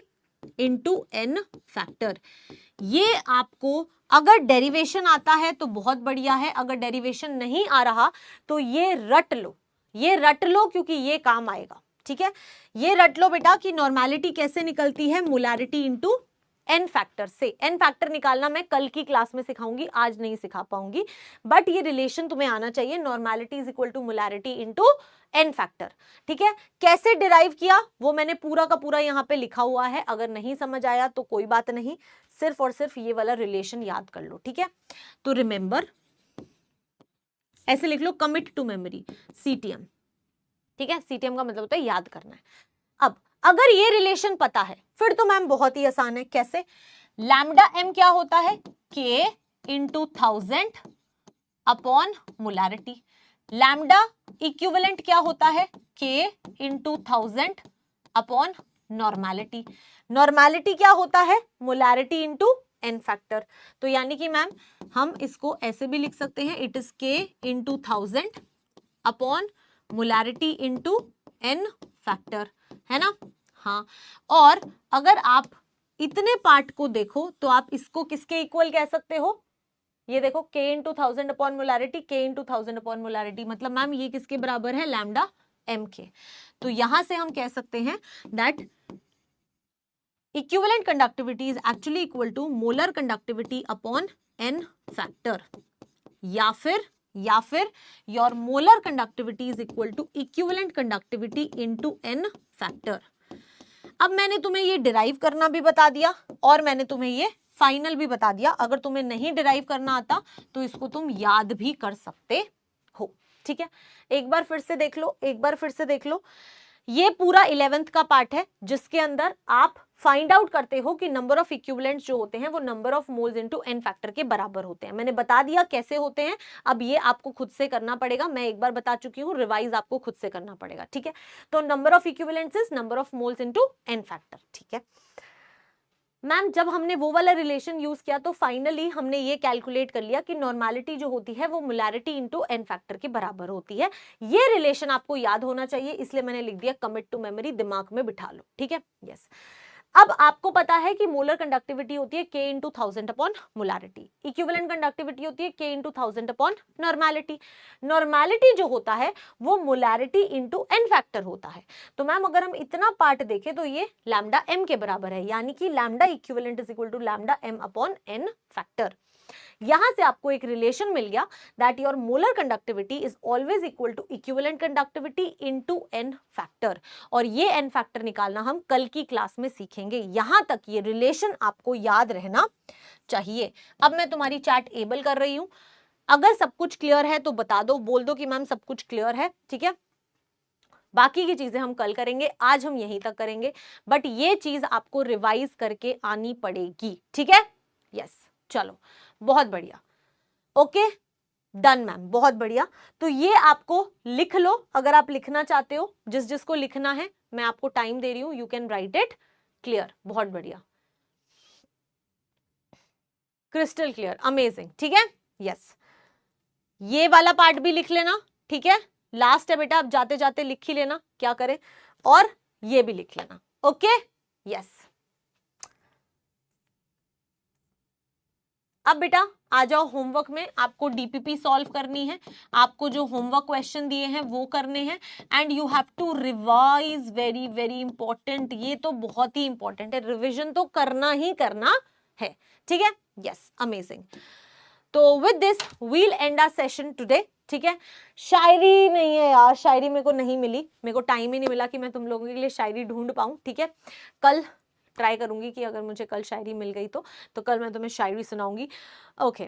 into N factor. ये आपको अगर डेरिवेशन आता है तो बहुत बढ़िया है, अगर डेरिवेशन नहीं आ रहा तो ये रट लो क्योंकि ये काम आएगा। ठीक है, ये रट लो बेटा कि नॉर्मेलिटी कैसे निकलती है, मोलैरिटी इनटू एन फैक्टर से। एन फैक्टर निकालना मैं कल की क्लास में सिखाऊंगी, आज नहीं सिखा पाऊंगी, बट ये रिलेशन तुम्हें आना चाहिए, normality is equal to molarity into N factor. ठीक है, कैसे डिराइव किया वो मैंने पूरा का पूरा यहाँ पे लिखा हुआ है, अगर नहीं समझ आया तो कोई बात नहीं, सिर्फ और सिर्फ ये वाला रिलेशन याद कर लो। ठीक है, तो रिमेंबर ऐसे लिख लो, कमिट टू मेमोरी, सीटीएम। ठीक है, सीटीएम का मतलब होता है याद करना है। अब अगर ये रिलेशन पता है फिर तो मैम बहुत ही आसान है, कैसे, लैम्डा एम क्या होता है, के into 1000 upon molarity. Lambda equivalent क्या होता है, के इंटू 1000 अपॉन नॉर्मेलिटी। नॉर्मेलिटी क्या होता है, मोलैरिटी इंटू एन फैक्टर। तो यानी कि मैम हम इसको ऐसे भी लिख सकते हैं, it is K into 1000 upon molarity into N factor, है ना। हाँ, और अगर आप इतने पार्ट को देखो तो आप इसको किसके इक्वल कह सकते हो, ये देखो k into 1000 upon molarity, k into 1000 upon molarity, मतलब मैम ये किसके बराबर है, लैम्डा एम के। तो यहां से हम कह सकते हैं that equivalent conductivity is actually equal to molar conductivity upon N factor, या फिर your molar conductivity is equal to equivalent conductivity into N factor. अब मैंने तुम्हें ये डिराइव करना भी बता दिया और मैंने तुम्हें ये फाइनल भी बता दिया। अगर तुम्हें नहीं डिराइव करना आता तो इसको तुम याद भी कर सकते हो। ठीक है, एक बार फिर से देख लो, ये पूरा 11th का पार्ट है जिसके अंदर आप फाइंड आउट करते हो कि नंबर ऑफ इक्विवेलेंट्स जो होते हैं वो number of moles into N factor के बराबर होते हैं। मैंने बता दिया कैसे होते हैं, अब ये आपको खुद से करना पड़ेगा, मैं एक बार बता चुकी हूँ, रिवाइज आपको खुद से करना पड़ेगा। ठीक है, तो number of equivalents is number of moles into N factor. ठीक है मैम जब हमने वो वाला रिलेशन यूज किया तो फाइनली हमने ये कैलकुलेट कर लिया कि नॉर्मेलिटी जो होती है वो मोलैरिटी इनटू n फैक्टर के बराबर होती है। ये रिलेशन आपको याद होना चाहिए, इसलिए मैंने लिख दिया कमिट टू मेमोरी, दिमाग में बिठा लो, ठीक है। यस, अब आपको पता है कि मोलर कंडक्टिविटी होती है k into 1000 upon molarity, equivalent conductivity होती है k into 1000 upon normality. Normality जो होता है वो मोलैरिटी इंटू n फैक्टर होता है। तो मैम अगर हम इतना पार्ट देखें तो ये लैम्डा m के बराबर है, यानी कि lambda equivalent is equal to lambda m upon n factor. यहां से आपको एक रिलेशन मिल गया that your molar conductivity is always equal to equivalent conductivity into n factor, और ये n फैक्टर निकालना हम कल की क्लास में सीखेंगे। यहां तक ये रिलेशन आपको याद रहना चाहिए। अब मैं तुम्हारी चैट एबल कर रही हूं, अगर सब कुछ क्लियर है तो बता दो, बोल दो कि मैम सब कुछ क्लियर है, ठीक है। बाकी की चीजें हम कल करेंगे, आज हम यहीं तक करेंगे, बट ये चीज आपको रिवाइज करके आनी पड़ेगी, ठीक है। यस, चलो बहुत बढ़िया, ओके डन मैम, बहुत बढ़िया। तो ये आपको लिख लो अगर आप लिखना चाहते हो, जिस जिसको लिखना है मैं आपको टाइम दे रही हूं, you can write it clear. बहुत बढ़िया, क्रिस्टल क्लियर, अमेजिंग, ठीक है। यस, ये वाला पार्ट भी लिख लेना, ठीक है। लास्ट है बेटा, अब जाते जाते लिख ही लेना क्या करें, और ये भी लिख लेना, ओके। यस, अब बेटा आ जाओ होमवर्क में, आपको डीपीपी सॉल्व करनी है, आपको जो होमवर्क क्वेश्चन दिए हैं वो करने हैं, and you have to revise, very very important, ये तो बहुत ही इंपॉर्टेंट है, रिविजन तो करना ही करना है, ठीक है। Yes, amazing. तो with this we'll end our session today, ठीक है। शायरी नहीं है यार, शायरी मेरे को नहीं मिली, मेरे को टाइम ही नहीं मिला कि मैं तुम लोगों के लिए शायरी ढूंढ पाऊं, ठीक है। कल ट्राई करूंगी कि अगर मुझे कल शायरी मिल गई तो कल मैं तुम्हें शायरी सुनाऊंगी, ओके।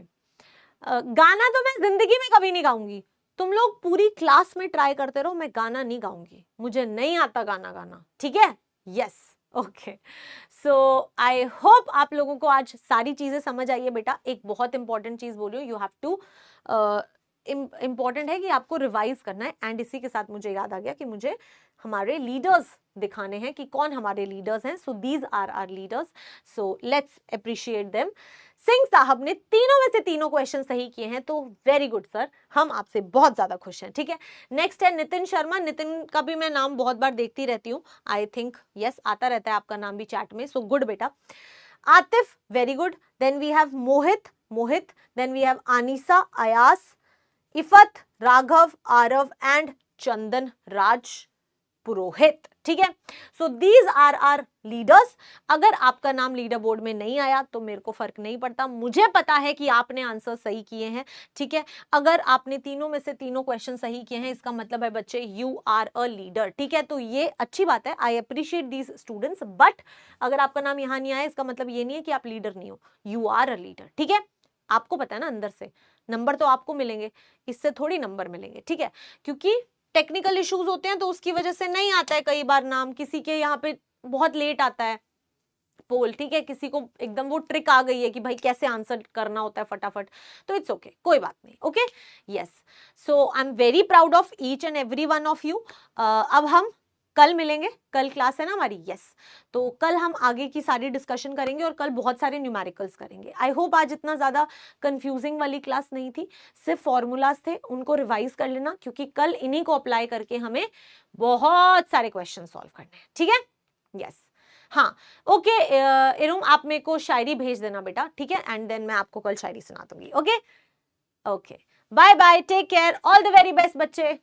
गाना तो मैं जिंदगी में कभी नहीं गाऊंगी, तुम लोग पूरी क्लास में ट्राई करते रहो, मैं गाना नहीं गाऊंगी, मुझे नहीं आता गाना गाना, ठीक है। Yes, okay. So I hope आप लोगों को आज सारी चीजें समझ आई है बेटा। एक बहुत इंपॉर्टेंट चीज बोल रही हूँ, यू हैव टू, इंपॉर्टेंट है कि आपको रिवाइज करना है, एंड इसी के साथ मुझे याद आ गया कि मुझे हमारे लीडर्स दिखाने हैं कि कौन हमारे लीडर्स हैं। So these are our leaders, so let's appreciate them. Singh साहब ने तीनों में से तीनों क्वेश्चन सही किए हैं, तो वेरी गुड सर, हम आपसे बहुत ज्यादा खुश हैं, ठीक है। नेक्स्ट है नितिन शर्मा, नितिन का भी मैं नाम बहुत बार देखती रहती हूँ, आई थिंक यस आता रहता है आपका नाम भी चैट में, सो गुड बेटा। Atif, very good. Then we have Mohit, then we have Anisa, Ayas, Iffat, Raghav, Aarav and Chandan Raj Purohit, ठीक है। So these are our leaders. अगर आपका नाम लीडर बोर्ड में नहीं आया तो मेरे को फर्क नहीं पड़ता, मुझे पता है कि आपने आंसर सही किए हैं, ठीक है। अगर आपने तीनों में से तीनों क्वेश्चन सही किए हैं, इसका मतलब है बच्चे यू आर अ लीडर, ठीक है। तो ये अच्छी बात है, I appreciate these students, but अगर आपका नाम यहाँ नहीं आया इसका मतलब ये नहीं है कि आप लीडर नहीं हो, यू आर अ लीडर, ठीक है। आपको पता है ना, अंदर से नंबर तो आपको मिलेंगे, इससे थोड़ी नंबर मिलेंगे, ठीक है। क्योंकि टेक्निकल इश्यूज होते हैं तो उसकी वजह से नहीं आता है कई बार नाम, किसी के यहाँ पे बहुत लेट आता है पोल, ठीक है। किसी को एकदम वो ट्रिक आ गई है कि भाई कैसे आंसर करना होता है फटाफट, तो इट्स ओके, कोई बात नहीं, okay. Yes, so I am very proud of each and every one of you. अब हम कल मिलेंगे, कल क्लास है ना हमारी, यस। तो कल हम आगे की सारी डिस्कशन करेंगे और कल बहुत सारे न्यूमेरिकल्स करेंगे। आई होप आज इतना ज्यादा कंफ्यूजिंग वाली क्लास नहीं थी, सिर्फ फॉर्मूलाज थे, उनको रिवाइज कर लेना, क्योंकि कल इन्हीं को अप्लाई करके हमें बहुत सारे क्वेश्चन सॉल्व करने हैं, ठीक है। यस, हाँ, ओके। इरुम आप मेरे को शायरी भेज देना बेटा, ठीक है, एंड देन मैं आपको कल शायरी सुना दूंगी, okay. Okay, bye bye, take care, all the very best बच्चे।